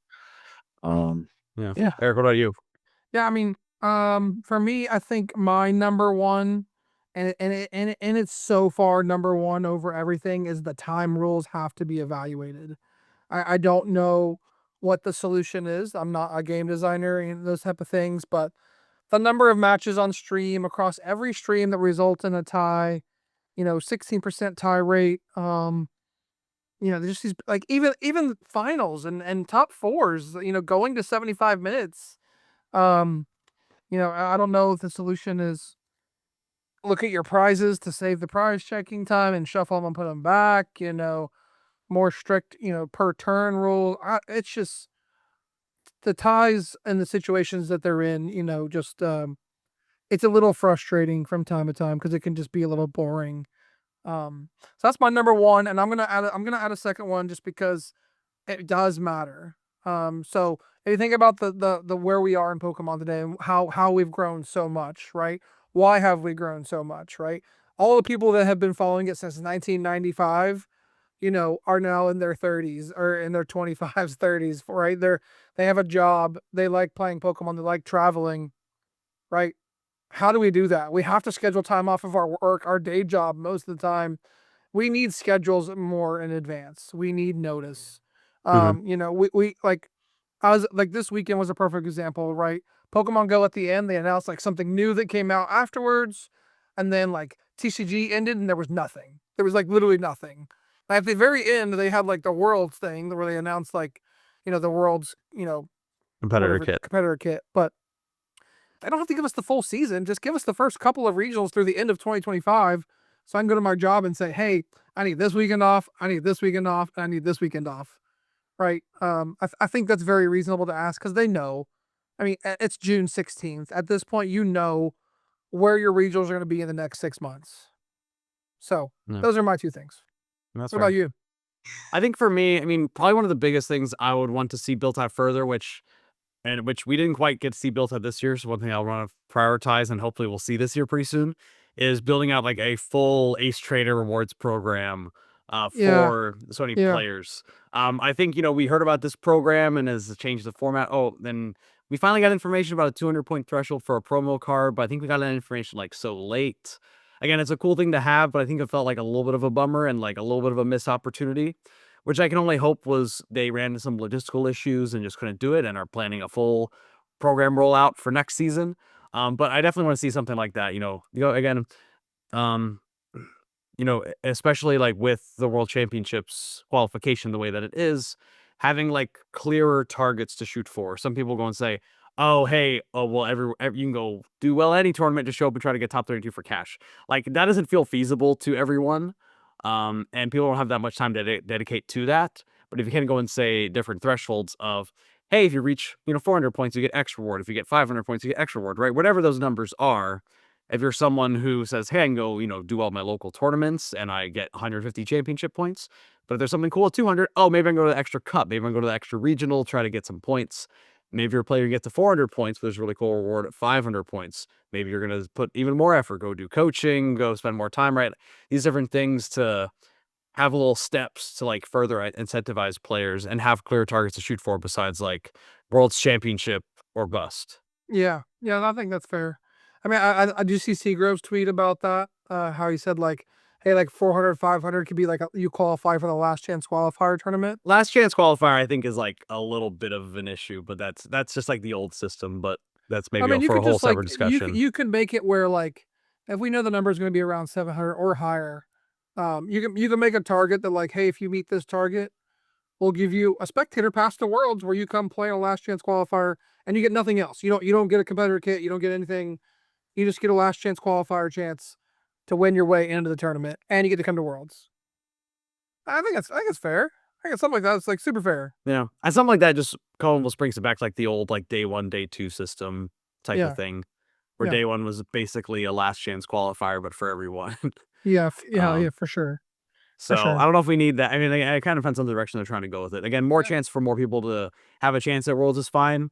Yeah. yeah. Eric, what about you? Yeah, I mean, for me, I think my number one, and it's so far number one over everything, is the time rules have to be evaluated. I don't know what the solution is. I'm not a game designer and those type of things, but the number of matches on stream across every stream that result in a tie, 16% tie rate. There's just these like even finals and top fours, going to 75 minutes. I don't know if the solution is look at your prizes to save the prize checking time and shuffle them and put them back, more strict, per turn rule. It's just the ties and the situations that they're in, it's a little frustrating from time to time because it can just be a little boring. So that's my number one, and I'm gonna add a second one just because it does matter. So if you think about the where we are in Pokemon today and how we've grown so much, right? Why have we grown so much, right? All the people that have been following it since 1995, are now in their 30s or in their 25s, 30s, right? They have a job, they like playing Pokemon, they like traveling, right? How do we do that? We have to schedule time off of our work, our day job most of the time. We need schedules more in advance. We need notice. We like I was like this weekend was a perfect example, right? Pokemon Go at the end, they announced like something new that came out afterwards, and then like TCG ended and there was nothing. There was like literally nothing. And at the very end, they had like the Worlds thing where they announced like, the Worlds, Competitor whatever, kit. competitor kit, but they don't have to give us the full season. Just give us the first couple of regionals through the end of 2025 so I can go to my job and say, hey, I need this weekend off, I need this weekend off, and I need this weekend off, right? I think that's very reasonable to ask because they know. I mean, it's June 16th. At this point, where your regionals are going to be in the next 6 months. So Yeah. those are my two things. That's What fair. about you? I think for me, I mean, probably one of the biggest things I would want to see built out further, which we didn't quite get to see built out this year. So one thing I'll want to prioritize and hopefully we'll see this year pretty soon is building out like a full Ace Trader rewards program Yeah, for so many yeah, players. I think, we heard about this program and as it changed the format. Oh, then we finally got information about a 200-point threshold for a promo card, but I think we got that information like so late. Again, it's a cool thing to have, but I think it felt like a little bit of a bummer and like a little bit of a missed opportunity, which I can only hope was they ran into some logistical issues and just couldn't do it and are planning a full program rollout for next season. But I definitely want to see something like that. Again, um, especially like with the World Championships qualification the way that it is, having like clearer targets to shoot for. Some people go and say, "Oh, hey, oh well, you can go do well any tournament, just show up and try to get top 32 for cash." Like that doesn't feel feasible to everyone, and people don't have that much time to dedicate to that. But if you can go and say different thresholds of, hey, if you reach 400 points, you get X reward. If you get 500 points, you get X reward. Right, whatever those numbers are. If you're someone who says, hey, I can go, do all my local tournaments and I get 150 championship points, but if there's something cool at 200, oh, maybe I can go to the extra cup. Maybe I can go to the extra regional, try to get some points. Maybe your player gets to 400 points, but there's a really cool reward at 500 points. Maybe you're going to put even more effort, go do coaching, go spend more time, right? These different things to have little steps to like further incentivize players and have clear targets to shoot for besides like World's Championship or bust. yeah, yeah. I think that's fair. I mean, I do see Seagrove's tweet about that. How he said like, hey, like 400, 500 could be like you qualify for the last chance qualifier tournament. Last chance qualifier, I think, is like a little bit of an issue, but that's just like the old system. But that's I maybe mean, you for a could whole just like separate discussion. you can make it where like if we know the number is going to be around 700 or higher, you can make a target that like, hey, if you meet this target, we'll give you a spectator pass to Worlds where you come play a last chance qualifier and you get nothing else. You don't get a competitor kit, you don't get anything. You just get a last chance qualifier chance to win your way into the tournament, and you get to come to Worlds. I think it's fair. I think it's something like that. It's like super fair. Yeah, and something like that just almost brings it back to like the old like day one, day two system type Yeah, of thing, where yeah, day one was basically a last chance qualifier, but for everyone. yeah, yeah, um, yeah, for sure, for so I sure. don't know if we need that. I mean, it kind of depends on the direction they're trying to go with it. Again, more Yeah, chance for more people to have a chance at Worlds is fine.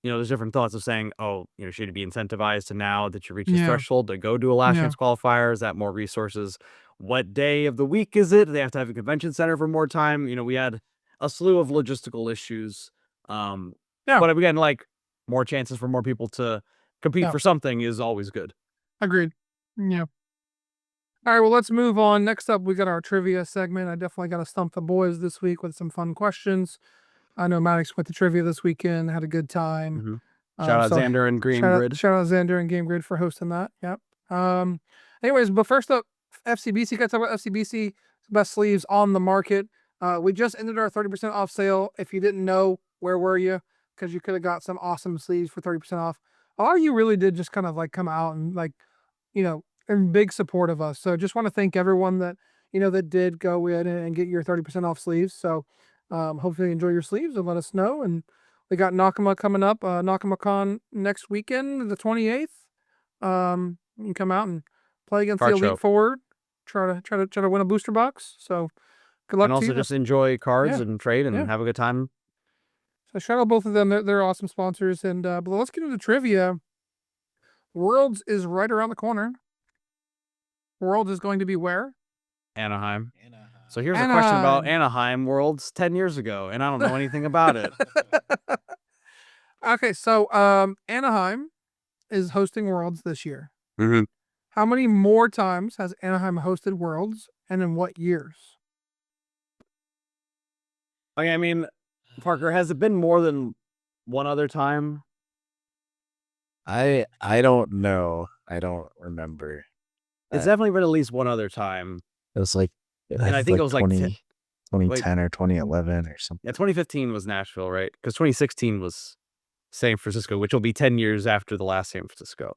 There's different thoughts of saying, oh, should it be incentivized to now that you reach this yeah, threshold to go do a last yeah, chance qualifier? Is that more resources? What day of the week is it? Do they have to have a convention center for more time? We had a slew of logistical issues. yeah, But again, like more chances for more people to compete yeah. for something is always good. Agreed. Yeah. All right. Well, let's move on. Next up, we got our trivia segment. I definitely got to stump the boys this week with some fun questions. I know Maddox went to trivia this weekend, had a good time. Mm-hmm. Shout out so Xander and Game shout Grid. Out, shout out Xander and Game Grid for hosting that. Yep. Anyways, but first up, FCBC. Got to talk about FCBC best sleeves on the market. We just ended our 30% off sale. If you didn't know, where were you? Because you could have got some awesome sleeves for 30% off. Or you really did just kind of like come out and like, in big support of us. So just want to thank everyone that, that did go in and get your 30% off sleeves. So hopefully you enjoy your sleeves and let us know. And we got Nakama coming up, NakamaCon next weekend, the 28th. You can come out and play against Card the Elite show. Forward. Try to win a booster box. So good luck And to also you. just enjoy cards Yeah. and trade and Yeah. have a good time. So shout out both of them. They're awesome sponsors. And but let's get into trivia. Worlds is right around the corner. Worlds is going to be where? Anaheim. So here's a question about Anaheim Worlds 10 years ago, and I don't know anything about it. Okay, so Anaheim is hosting Worlds this year. Mm-hmm. How many more times has Anaheim hosted Worlds, and in what years? Okay, I mean, Parker, has it been more than one other time? I don't know. I don't remember. It's definitely been at least one other time. It was like, And I think it was like 2010 or 2011 or something. Yeah, 2015 was Nashville, right? Because 2016 was San Francisco, which will be 10 years after the last San Francisco.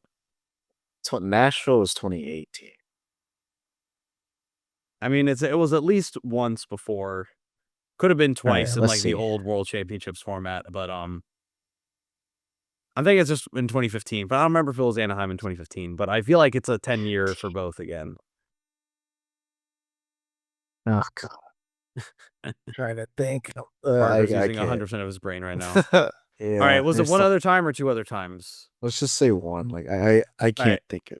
So Nashville was 2018. I mean, it was at least once before. Could have been twice in let's like see. the old World Championships format, but I think it's just in 2015. But I don't remember if it was Anaheim in 2015. But I feel like it's a 10-year for both again. Oh God. Trying to think. Parker's I using can't. 100% of his brain right now. Yeah, All right, was it there's one some- other time or two other times? Let's just say one. Like I can't right. think of.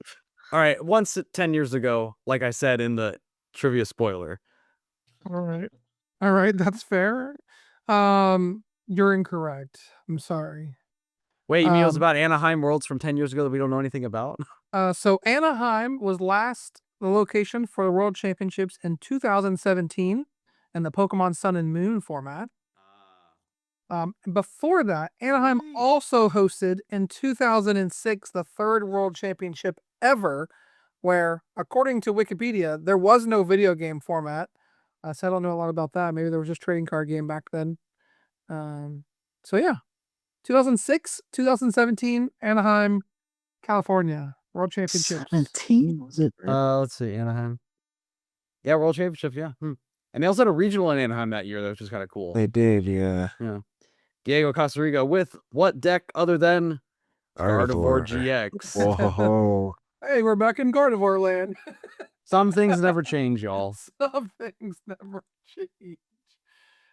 All right, once 10 years ago, like I said in the trivia spoiler. All right, that's fair. You're incorrect. I'm sorry. Wait, you mean it was about Anaheim Worlds from 10 years ago that we don't know anything about? So Anaheim was the location for the World Championships in 2017 in the Pokemon Sun and Moon format. Before that, Anaheim also hosted in 2006 the third World Championship ever, where, according to Wikipedia, there was no video game format. So I don't know a lot about that. Maybe there was just trading card game back then. So yeah, 2006, 2017, Anaheim, California, World Championships. 17 was it? Let's see, Anaheim. Yeah, World Championships, yeah. And they also had a regional in Anaheim that year, which is kind of cool. They did, yeah. Diego Costa Rica with what deck other than Gardevoir GX? Whoa. Hey, we're back in Gardevoir land. Some things never change, y'all. Some things never change.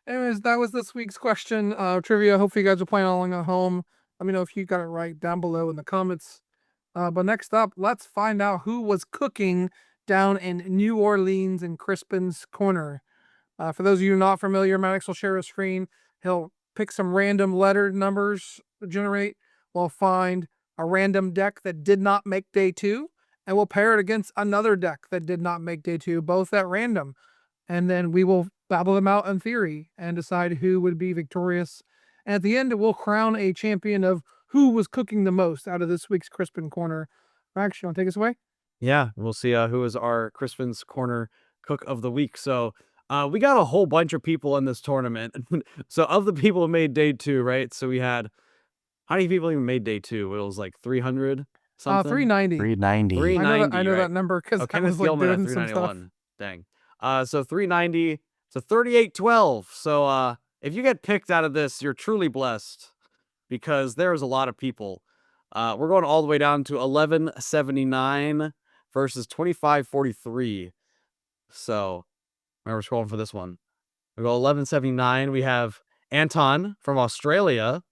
Anyways, that was this week's question. Trivia. Hopefully you guys are playing along at home. Let me know if you got it right down below in the comments. But next up, let's find out who was cooking down in New Orleans in Crispin'S corner. For those of you not familiar, Maddox will share a screen. He'll pick some random letter numbers to generate. We'll find a random deck that did not make day 2, and we'll pair it against another deck that did not make day 2, both at random. And then we will battle them out in theory and decide who would be victorious. And at the end, we'll crown a champion of who was cooking the most out of this week's Crispin Corner. Max, you want to take us away? Yeah, we'll see who is our Crispin'S Corner Cook of the Week. So we got a whole bunch of people in this tournament. So of the people who made day 2, right? So we had, how many people even made day 2? It was like 300 something? 390. 390. 390, I know right? that number because I Kenneth was like Gilman at doing some stuff. 391. Dang. So 390. So 3812. So if you get picked out of this, you're truly blessed because there's a lot of people. We're going all the way down to 1179 versus 2543. So remember scrolling for this one. We go 1179. We have Anton from Australia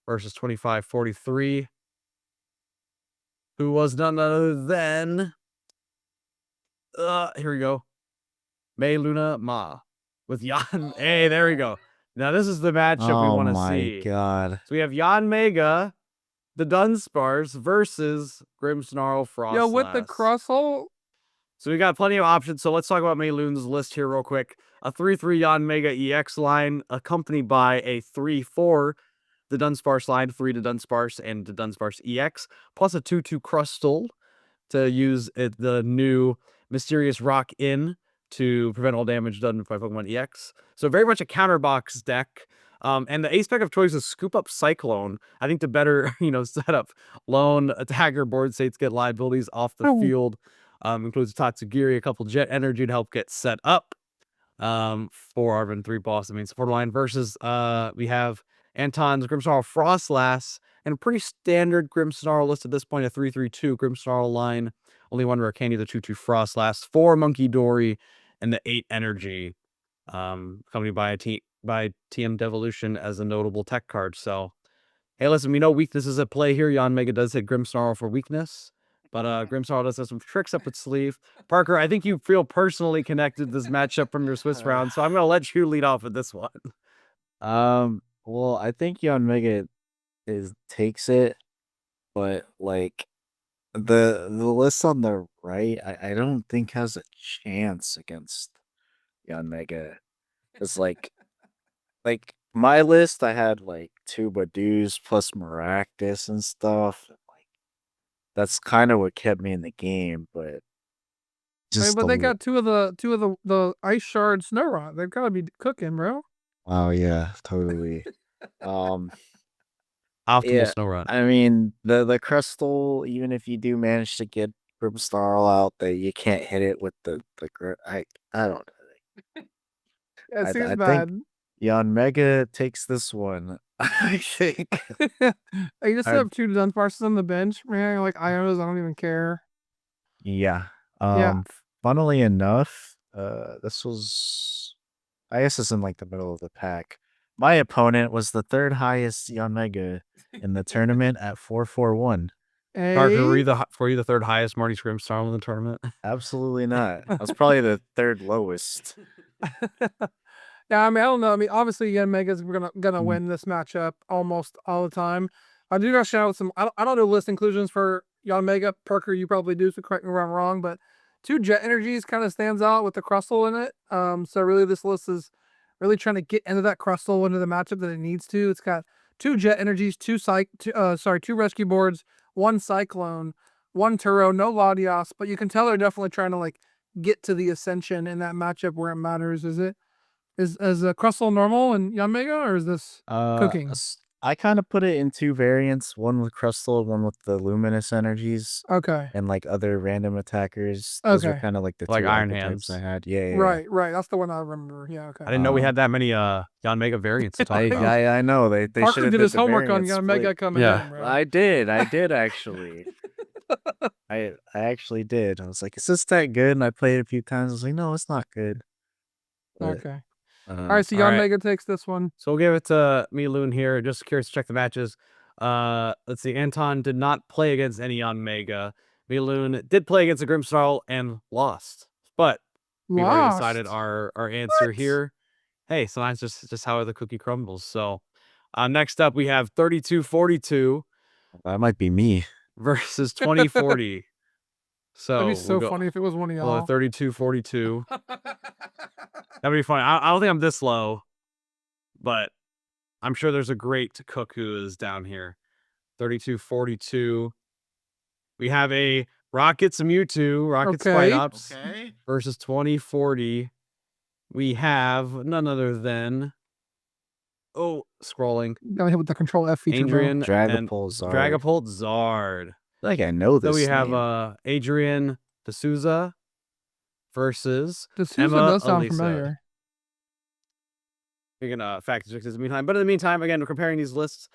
versus 2543, who was none other than here we go. May Luna Ma with Jan. Hey, there we go. Now this is the matchup we want to see. Oh my God. So we have Jan Mega, the Dunsparce versus Grimmsnarl Frost. Yo, with the crosshole. So we got plenty of options. So let's talk about May Loon's list here real quick. a 3-3 Yanmega EX line, accompanied by a 3-4 the Dunsparce line, 3 to Dunsparce and the Dunsparce EX, plus a 2-2 Crustle to use the new Mysterious Rock in to prevent all damage done by Pokemon EX. So very much a counterbox deck. And the ace spec of choice is Scoop Up Cyclone. I think to better, set up lone attacker board states, get liabilities off the field. Includes Tatsugiri, a couple Jet Energy to help get set up. 4 Arvin, 3 Boss. Support line versus we have Anton's Grimmsnarl Frostlass, and a pretty standard Grimmsnarl list at this point, a 3-3-2 Grimmsnarl line. Only one Rarcandy, the 2-2 Frostlass, 4 Monkey Dory, and the 8 Energy. Accompanied by TM Devolution as a notable tech card. So, hey, listen, we know weakness is at play here. Yanmega does hit Grimmsnarl for weakness, but Grimmsnarl does have some tricks up its sleeve. Parker, I think you feel personally connected to this matchup from your Swiss round, so I'm going to let you lead off with this one. Well, I think Yanmega takes it, but like the list on the right, I don't think has a chance against Yanmega. It's like my list, I had like 2 Badoos plus Maractus and stuff. Like that's kind of what kept me in the game, but just but they got two of the Ice Shard Snorunt. They've got to be cooking, bro. Oh yeah, totally. Optimal Yeah, Snorunt. I mean the Crystal, even if you do manage to get Grimmsnarl out, that you can't hit it with the I don't know. Yeah, it seems I bad. think Yanmega takes this one. I think. You just have 2 Dunsparces on the bench, man. Like Ionos, I don't even care. Yeah. Yeah. Funnily enough, this was, I guess it's in like the middle of the pack. My opponent was the 3rd highest Yanmega in the tournament at 441. Parker, were Hey? you the 3rd highest Marty Grimmsnarl in the tournament? Absolutely not. I was probably the 3rd lowest. Yeah, I don't know. Obviously, Yanmega's gonna win this matchup almost all the time. I do gotta shout out some. I don't know list inclusions for Yanmega. Parker, you probably do, so correct me if I'm wrong. But 2 Jet Energies kind of stands out with the Crustle in it. So really, this list is really trying to get into that Crustle into the matchup that it needs to. It's got 2 Jet Energies, 2 Rescue Boards, 1 Cyclone, 1 Turo, no Latias. But you can tell they're definitely trying to like get to the Ascension in that matchup where it matters. Is it? Is a Crustle normal and Yanmega, or is this cooking? I kind of put it in 2 variants, one with Crustle, one with the Luminous Energies. Okay. And like other random attackers. Those are Okay. kind of like the Like 2 Iron archetypes Hands. I had. Yeah. Right. That's the one I remember. Yeah, okay. I didn't know we had that many Yanmega variants to talk about. I know they Parker should have did his the homework on variant Yanmega split. coming Yeah. in, bro. I did actually. I actually did. I was like, is this that good? And I played it a few times. I was like, no, it's not good. But, Okay. All right, so Yanmega takes this one. So we'll give it to Miloon here. Just curious to check the matches. Let's see. Anton did not play against any Yanmega. Miloon did play against a Grimmsnarl and lost. But we've already decided our answer here. Hey, sometimes just how the cookie crumbles. So next up we have 3242 that might be me. versus 2040. So That'd be so funny if it was one of y'all. 3242. That'd be funny. I don't think I'm this low, but I'm sure there's a great cook who is down here. 3242. We have a Rockets Mewtwo, Rockets Okay. Spinops versus 2040. We have none other than scrolling. Gotta hit with the Control F feature. Adrian and Dragapult Zard. I feel like I know this. So we have name. Adrian D'Souza versus D'Souza Emma does sound Elisa. familiar. We're gonna fact check this in the meantime. But in the meantime, again, we're comparing these lists.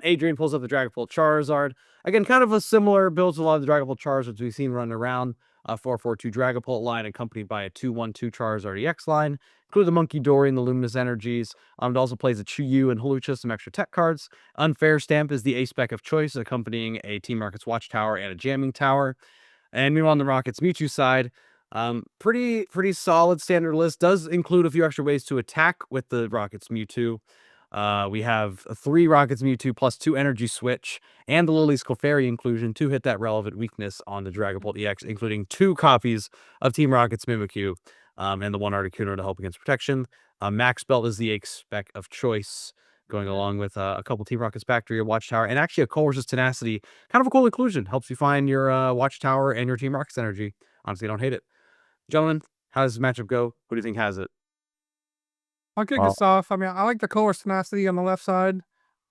Adrian pulls up the Dragapult Charizard. Again, kind of a similar build to a lot of the Dragapult Charizards we've seen running around. 442 Dragapult line accompanied by a 212 Charizard EX line. Include the Monkey Dory and the Luminous Energies. It also plays a Chuyu and Hulucha, some extra tech cards. Unfair Stamp is the ace spec of choice, accompanying a Team Rockets Watchtower and a Jamming Tower. And meanwhile, on the Rockets Mewtwo side, pretty solid standard list. Does include a few extra ways to attack with the Rockets Mewtwo. We have 3 Rockets Mewtwo plus 2 Energy Switch and the Lily's Clefairy inclusion to hit that relevant weakness on the Dragapult EX, including 2 copies of Team Rocket's Mimikyu. and the 1 Articuno to help against protection. Max Belt is the egg spec of choice, going along with a couple Team Rocket's Factory, a Watchtower, and actually a Colress's Tenacity. Kind of a cool inclusion. Helps you find your Watchtower and your Team Rocket's energy. Honestly, I don't hate it. Gentlemen, how does this matchup go? Who do you think has it? I'll kick Well, us off. I mean, I like the Colress Tenacity on the left side.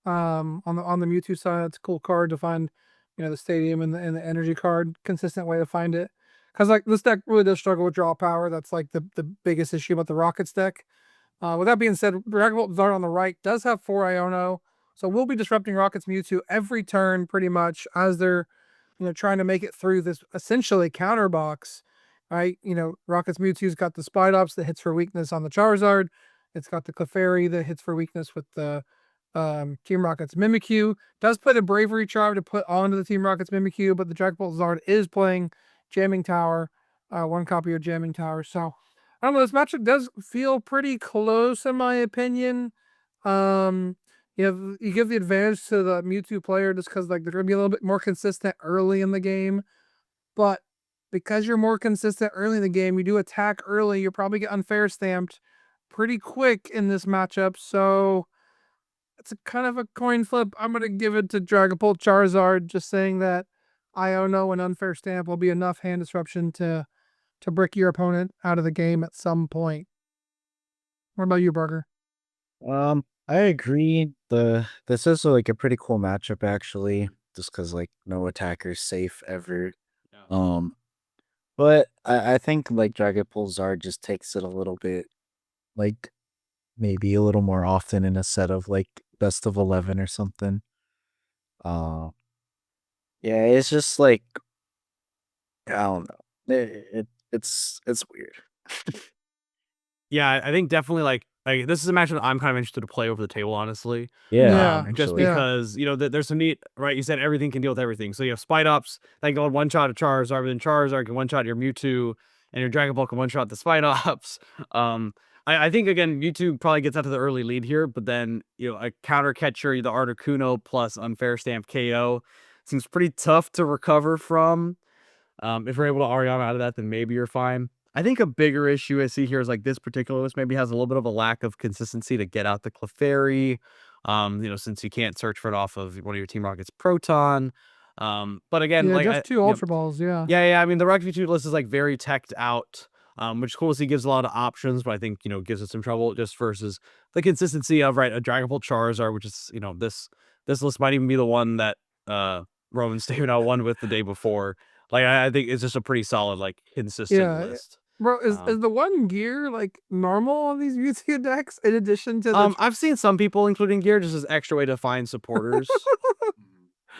On the Mewtwo side, it's a cool card to find, the stadium and the energy card. Consistent way to find it. Because like this deck really does struggle with draw power. That's like the biggest issue about the Rockets deck. With that being said, Dragon Ball Zard on the right does have 4 Iono, so we'll be disrupting Rocket's Mewtwo every turn pretty much as they're, trying to make it through this essentially counter box, right? Rocket's Mewtwo's got the Spidops that hits for weakness on the Charizard. It's got the Clefairy that hits for weakness with the Team Rocket's Mimikyu. Does put a Bravery Charm to put onto the Team Rocket's Mimikyu, but the Dragon Ball Zard is playing Jamming Tower, 1 copy of Jamming Tower, so I don't know. This matchup does feel pretty close, in my opinion. You give the advantage to the Mewtwo player just because like they're gonna be a little bit more consistent early in the game, but because you're more consistent early in the game, you do attack early. You'll probably get unfair stamped pretty quick in this matchup. So it's a kind of a coin flip. I'm gonna give it to Dragapult Charizard, just saying that Iono and unfair stamp will be enough hand disruption to brick your opponent out of the game at some point. What about you, Burger? I agree. This is like a pretty cool matchup actually, just because like no attacker's safe ever. Yeah. But I think like Dragapult Zard just takes it a little bit, like maybe a little more often in a set of like best of 11 or something. Uh, yeah, it's just like I don't know. It's weird. Yeah, I think definitely like this is a match that I'm kind of interested to play over the table, honestly. Yeah, Just actually. yeah. because there's some neat, right? You said everything can deal with everything. So you have Spidops that can go one shot a Charizard, then Charizard can one shot your Mewtwo, and your Dragon Ball can one shot the Spidops. I think again Mewtwo probably gets out to the early lead here, but then a counter catcher, the Articuno plus unfair stamp KO seems pretty tough to recover from. If you're able to Ariana out of that, then maybe you're fine. I think a bigger issue I see here is like this particular list maybe has a little bit of a lack of consistency to get out the Clefairy. Since you can't search for it off of one of your Team Rocket's Proton. But again, Yeah, like just 2 Ultra Balls, yeah. yeah. I mean, the Rocket V2 list is like very teched out, which is cool to see. Gives a lot of options, but I think gives us some trouble just versus the consistency of a Dragon Ball Charizard, which is this list might even be the one that Roman Stable won with the day before. Like I think it's just a pretty solid, like consistent list. Bro, is the 1 gear like normal on these Mewtwo decks in addition to the I've seen some people including gear just as extra way to find supporters.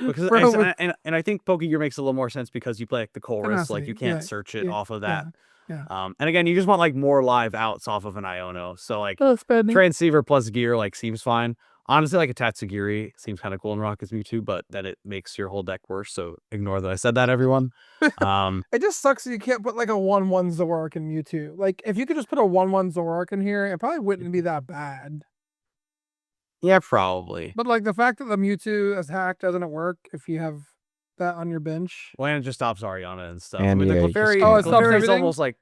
Because Bro, and I think Pokegear makes a little more sense because you play like the Chorus, like you Tenacity, can't yeah, search it yeah, off of that. yeah. And again, you just want like more live outs off of an Iono. So like Oh, spending. Transceiver plus gear like seems fine. Honestly, like a Tatsugiri seems kind of cool in Rocket's Mewtwo, but then it makes your whole deck worse. So ignore that I said that, everyone. It just sucks that you can't put like a 1/1 Zoroark in Mewtwo. Like if you could just put a 1/1 Zoroark in here, it probably wouldn't be that bad. Yeah, probably. But like the fact that the Mewtwo is hacked doesn't work if you have that on your bench. Well, and it just stops Ariana and stuff. And I mean, yeah, the you just Clefairy, can't Oh, it stops Clefairy's everything? almost like,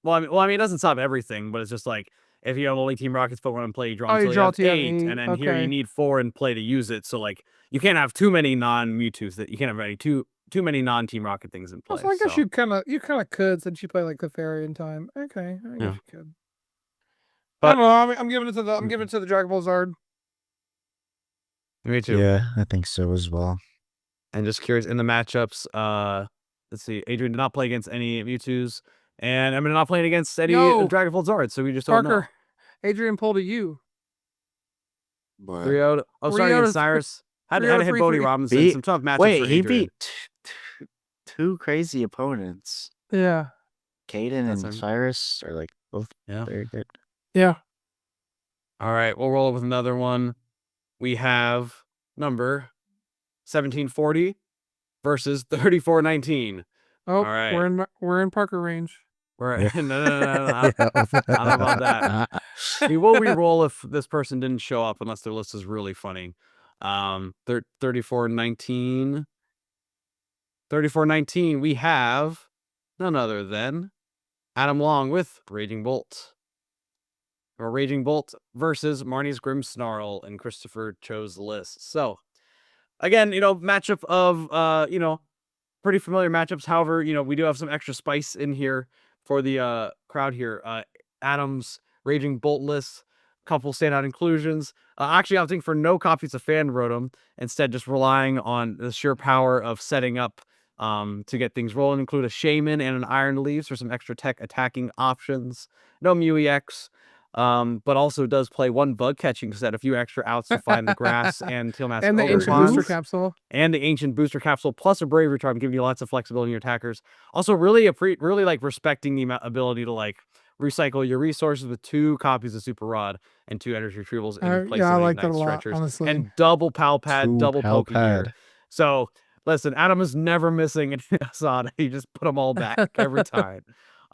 well, I mean, it doesn't stop everything, but it's just like if you have only Team Rocket's Pokemon in play, you draw Oh, you until you draw have till you have 8, and 8, then here you okay. need 4 in play to use it. So like you can't have too many non-Mewtwo's that you can't have any too many non-Team Rocket things in play. So I guess you kind of could since you play like Clefairy in time. Okay, I guess you could. I But don't know. I'm giving it to the Dragon Ball Zard. me too. Yeah, I think so as well. And just curious in the matchups. Let's see. Adrian did not play against any Mewtwo's, and I'm not playing against any Yo, Dragon Ball Zards, so we just don't know. Parker, Adrian pulled a U. But 3-0. Oh, sorry, 3-0 against to Cyrus. Had 3-0 to hit 3-3. Bodie Robinson. Beat- Some tough matchups wait, for he Adrian. beat two crazy opponents. Yeah, Caden That's and him. Cyrus are like both Yeah. very good. yeah. All right, we'll roll with another one. We have number 1740 versus 3419. Oh, All right. we're in Parker range. We're Yeah. no. I don't know about that. We will re-roll if this person didn't show up unless their list is really funny. 3419. 3419, we have none other than Adam Long with Raging Bolt. Or Raging Bolt versus Marnie's Grimmsnarl, and Christopher chose the list. So, again, matchup of, pretty familiar matchups. However, we do have some extra spice in here for the crowd here. Adam's Raging Bolt list, couple standout inclusions. Actually opting for no copies of Fan Rotom, instead just relying on the sheer power of setting up to get things rolling. Include a Shaman and an Iron Leaves for some extra tech attacking options. No Mew EX. But also does play one bug catching set, a few extra outs to find the grass and Tiamat's And the ancient Overwhelm. booster capsule. And the ancient booster capsule, plus a bravery charm, giving you lots of flexibility in your attackers. Also, really like respecting the ability to like recycle your resources with 2 copies of Super Rod and 2 energy retrievals in place Yeah, I of like that a Ignite lot, Stretchers, honestly. and double Pal Pad, 2 double Pal Pokegear. Pad. So listen, Adam is never missing an Asana. He just put them all back every time.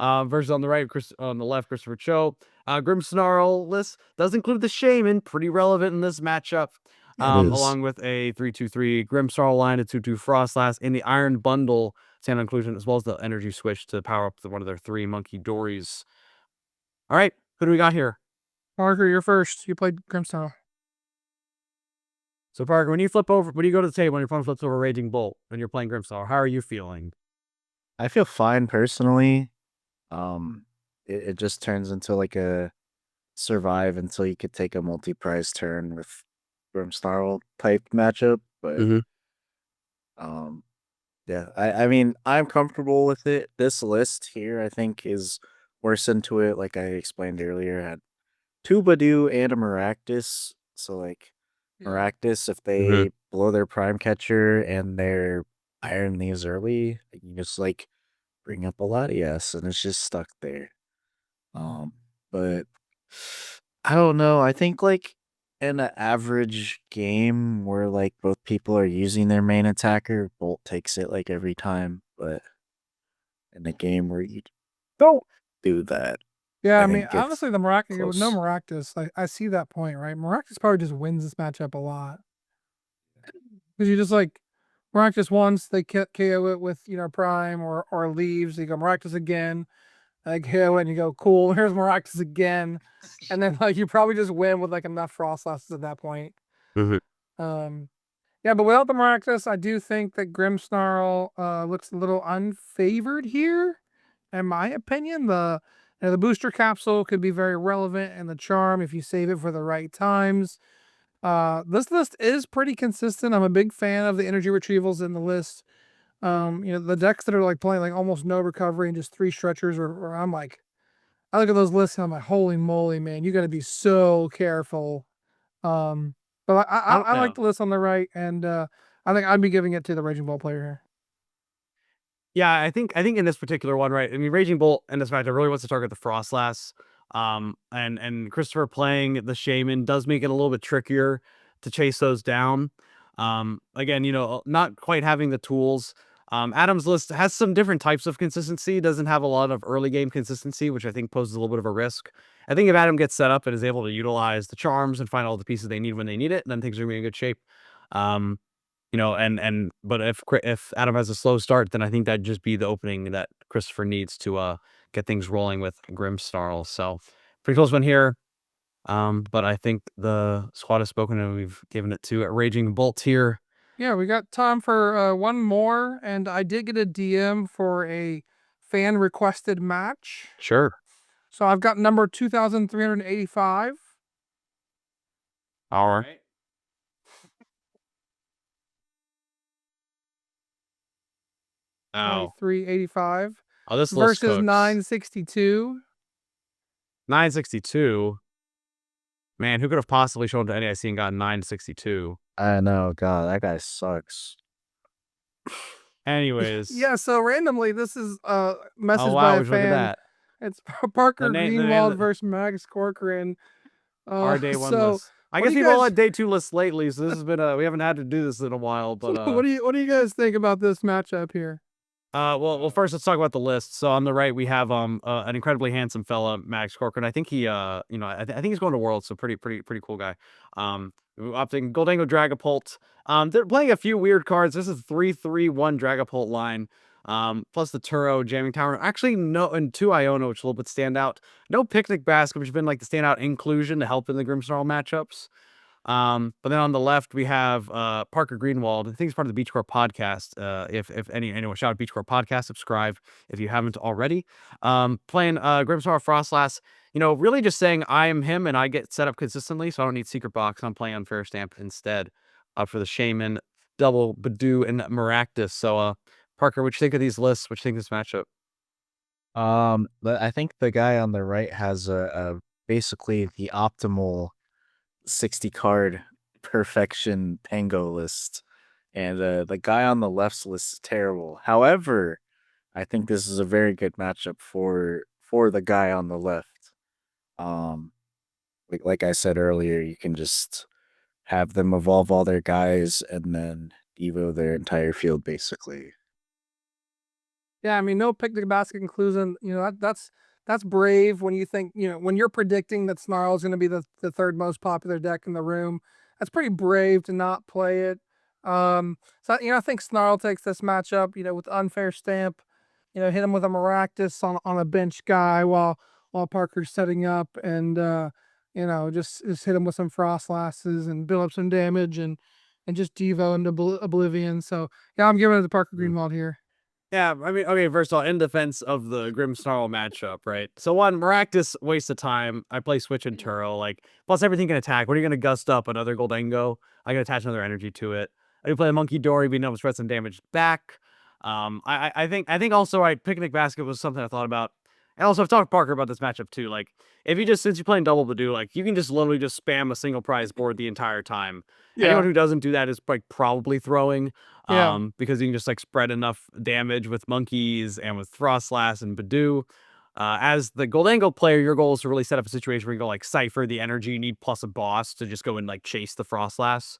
Versus on the right, on the left, Christopher Cho. Grimmsnarl list does include the Shaman, pretty relevant in this matchup. Along with a 3-2-3 Grimmsnarl line, a 2-2 Frostlass, and the Iron Bundle standout inclusion, as well as the energy switch to power up one of their 3 Monkey Dories. All right, who do we got here? Parker, you're first. You played Grimmsnarl. So Parker, when you go to the table, when your opponent flips over Raging Bolt, and you're playing Grimmsnarl, how are you feeling? I feel fine personally. It just turns into like a survive until you could take a multi-prize turn with Grimmsnarl type matchup, but yeah, I mean, I'm comfortable with it. This list here, I think, is worse into it. Like I explained earlier, had 2 Badoo and a Maractus. So like Maractus, if they blow their Prime Catcher and their Iron Leaves early, you can just like bring up a Latias and it's just stuck there. But I don't know. I think like in an average game where like both people are using their main attacker, Bolt takes it like every time. But in a game where you don't do that, Yeah, I I mean, think it's honestly, the Maractus, with no close. Maractus, I see that point, right? Maractus probably just wins this matchup a lot. Because you just like, Maractus once, they KO it with, Prime or Leaves. You go Maractus again, like KO it, and you go, cool, here's Maractus again. And then, like, you probably just win with, like, enough Frostlasses at that point. Yeah, but without the Maractus, I do think that Grimmsnarl looks a little unfavored here. In my opinion, the booster capsule could be very relevant, and the charm if you save it for the right times. This list is pretty consistent. I'm a big fan of the energy retrievals in the list. The decks that are like playing like almost no recovery and just 3 stretchers, or I'm like, I look at those lists and I'm like, holy moly, man, you got to be so careful. But I like the list on the right, and I think I'd be giving it to the Raging Ball player here. Yeah, I think in this particular one, right? I mean, Raging Bolt in this matchup really wants to target the Frostlass. And Christopher playing the Shaman does make it a little bit trickier to chase those down. Again, not quite having the tools. Adam's list has some different types of consistency. Doesn't have a lot of early game consistency, which I think poses a little bit of a risk. I think if Adam gets set up and is able to utilize the charms and find all the pieces they need when they need it, then things are going to be in good shape. But if Adam has a slow start, then I think that'd just be the opening that Christopher needs to get things rolling with Grimmsnarl. So pretty close one here. But I think the squad has spoken and we've given it to Raging Bolt here. Yeah, we got time for one more, and I did get a DM for a fan requested match. Sure. So I've got number 2,385. All right. Oh. 385. Oh, this list versus cooks. 962. 962. Man, who could have possibly shown up to NAIC and gotten 962? I know, God, that guy sucks. Anyways. Yeah, so randomly, this is a message Oh, wow, by a which one did fan. that? It's Parker The name- Greenwald versus Max Corcoran. Our day 1 so list. I what guess do you we've all guys- had day 2 lists lately, so this has been we haven't had to do this in a while. But what do you guys think about this matchup here? Well, first let's talk about the list. So on the right we have an incredibly handsome fella, Max Corcoran. I think he I think he's going to Worlds, so pretty cool guy. Opting Goldango Dragapult. They're playing a few weird cards. This is 3-3-1 Dragapult line. Plus the Turo, Jamming Tower. Actually, no, and 2 Iono, which a little bit stand out. No Picnic Basket, which has been like the standout inclusion to help in the Grimmsnarl matchups. But then on the left, we have Parker Greenwald. I think he's part of the Beachcore podcast. If anyone, shout out Beachcore podcast, subscribe if you haven't already. Playing Grimmsnarl Frostlass, really just saying I am him and I get set up consistently, so I don't need Secret Box. I'm playing Unfair Stamp instead for the Shaman, Double, Badoo, and Maractus. So, Parker, what you think of these lists? What you think of this matchup? But I think the guy on the right has a basically the optimal 60 card perfection Pango list, and the guy on the left's list is terrible. However, I think this is a very good matchup for the guy on the left. Like I said earlier, you can just have them evolve all their guys and then evo their entire field basically. Yeah, I mean, no Picnic Basket inclusion. That's brave when you think, when you're predicting that Snarl is going to be the third most popular deck in the room. That's pretty brave to not play it. So I think Snarl takes this matchup, with Unfair Stamp, hit him with a Maractus on a bench guy while Parker's setting up, and just hit him with some Frostlasses and build up some damage and just Devo into Oblivion. So yeah, I'm giving it to Parker Greenwald here. Yeah, I mean, okay, first of all, in defense of the Grimmsnarl matchup, right? So one, Maractus, waste of time. I play Switch and Turo, plus everything can attack. What are you going to gust up? Another Goldengo? I can attach another energy to it. I do play a Monkey Dory, being able to spread some damage back. I think also, Picnic Basket was something I thought about. And also, I've talked to Parker about this matchup too. Since you're playing Double Badoo, you can just literally just spam a single prize board the entire time. Yeah. Anyone who doesn't do that is probably throwing. Yeah. Because you can just spread enough damage with monkeys and with Frostlass and Badoo. As the Goldango player, your goal is to really set up a situation where you go cipher the energy you need plus a boss to just go and chase the Frostlass.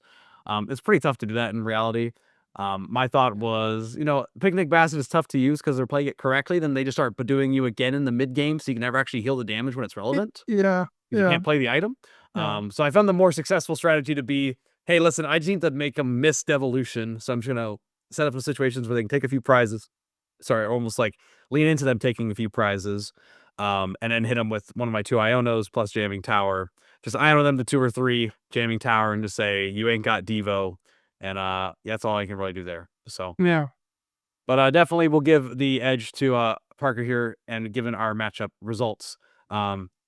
It's pretty tough to do that in reality. My thought was, Picnic Basket is tough to use because they're playing it correctly. Then they just start Badooing you again in the mid game, so you can never actually heal the damage when it's relevant. Yeah. You can't play the item. Yeah. So I found the more successful strategy to be, hey, listen, I just need to make a missed evolution. So I'm just going to set up some situations where they can take a few prizes. Sorry, almost lean into them taking a few prizes. And then hit them with one of my 2 Ionos plus Jamming Tower. Just Iono them to 2 or 3, Jamming Tower, and just say, you ain't got Devo. And that's all I can really do there. So Yeah. But definitely we'll give the edge to Parker here, and given our matchup results.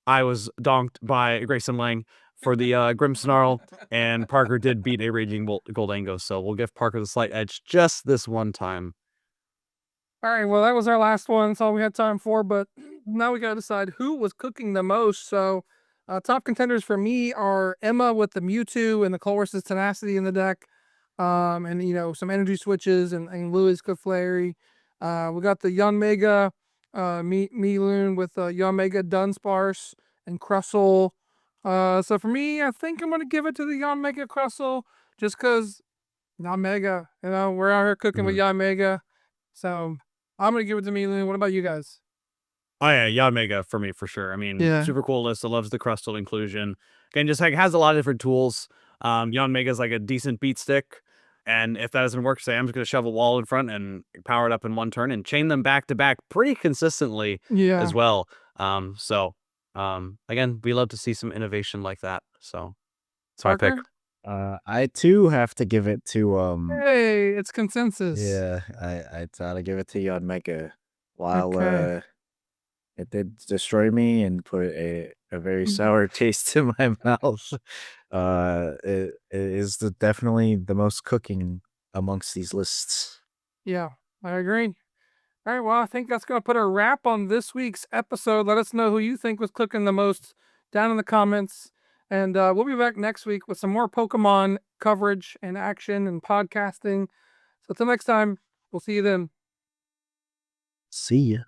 I was donked by Grayson Lang for the Grimmsnarl, and Parker did beat a Raging Goldango, so we'll give Parker the slight edge just this one time. All right, well, that was our last one. That's all we had time for, but now we got to decide who was cooking the most. So top contenders for me are Emma with the Mewtwo and the Colress's Tenacity in the deck. And some energy switches and Louis Clefairy. We got the Yanmega Miloon with Yanmega Dunsparce and Crustle. So for me, I think I'm gonna give it to the Yanmega Crustle just because Yanmega, we're out here cooking with Yanmega. So I'm gonna give it to Miloon. What about you guys? Oh yeah, Yanmega for me for sure. I mean, Yeah. super cool list. I loves the Crustal inclusion. Again, just has a lot of different tools. Yanmega is a decent beat stick. And if that doesn't work, say I'm just gonna shove a wall in front and power it up in one turn and chain them back to back pretty consistently as well. Again, we love to see some innovation like that. So I pick. I too have to give it to Hey, it's consensus. Yeah, I gotta give it to Yanmega. While Okay. it did destroy me and put a very sour taste in my mouth. It is definitely the most cooking amongst these lists. Yeah, I agree. All right, well, I think that's going to put a wrap on this week's episode. Let us know who you think was cooking the most down in the comments. And we'll be back next week with some more Pokemon coverage and action and podcasting. So until next time, we'll see you then. See ya.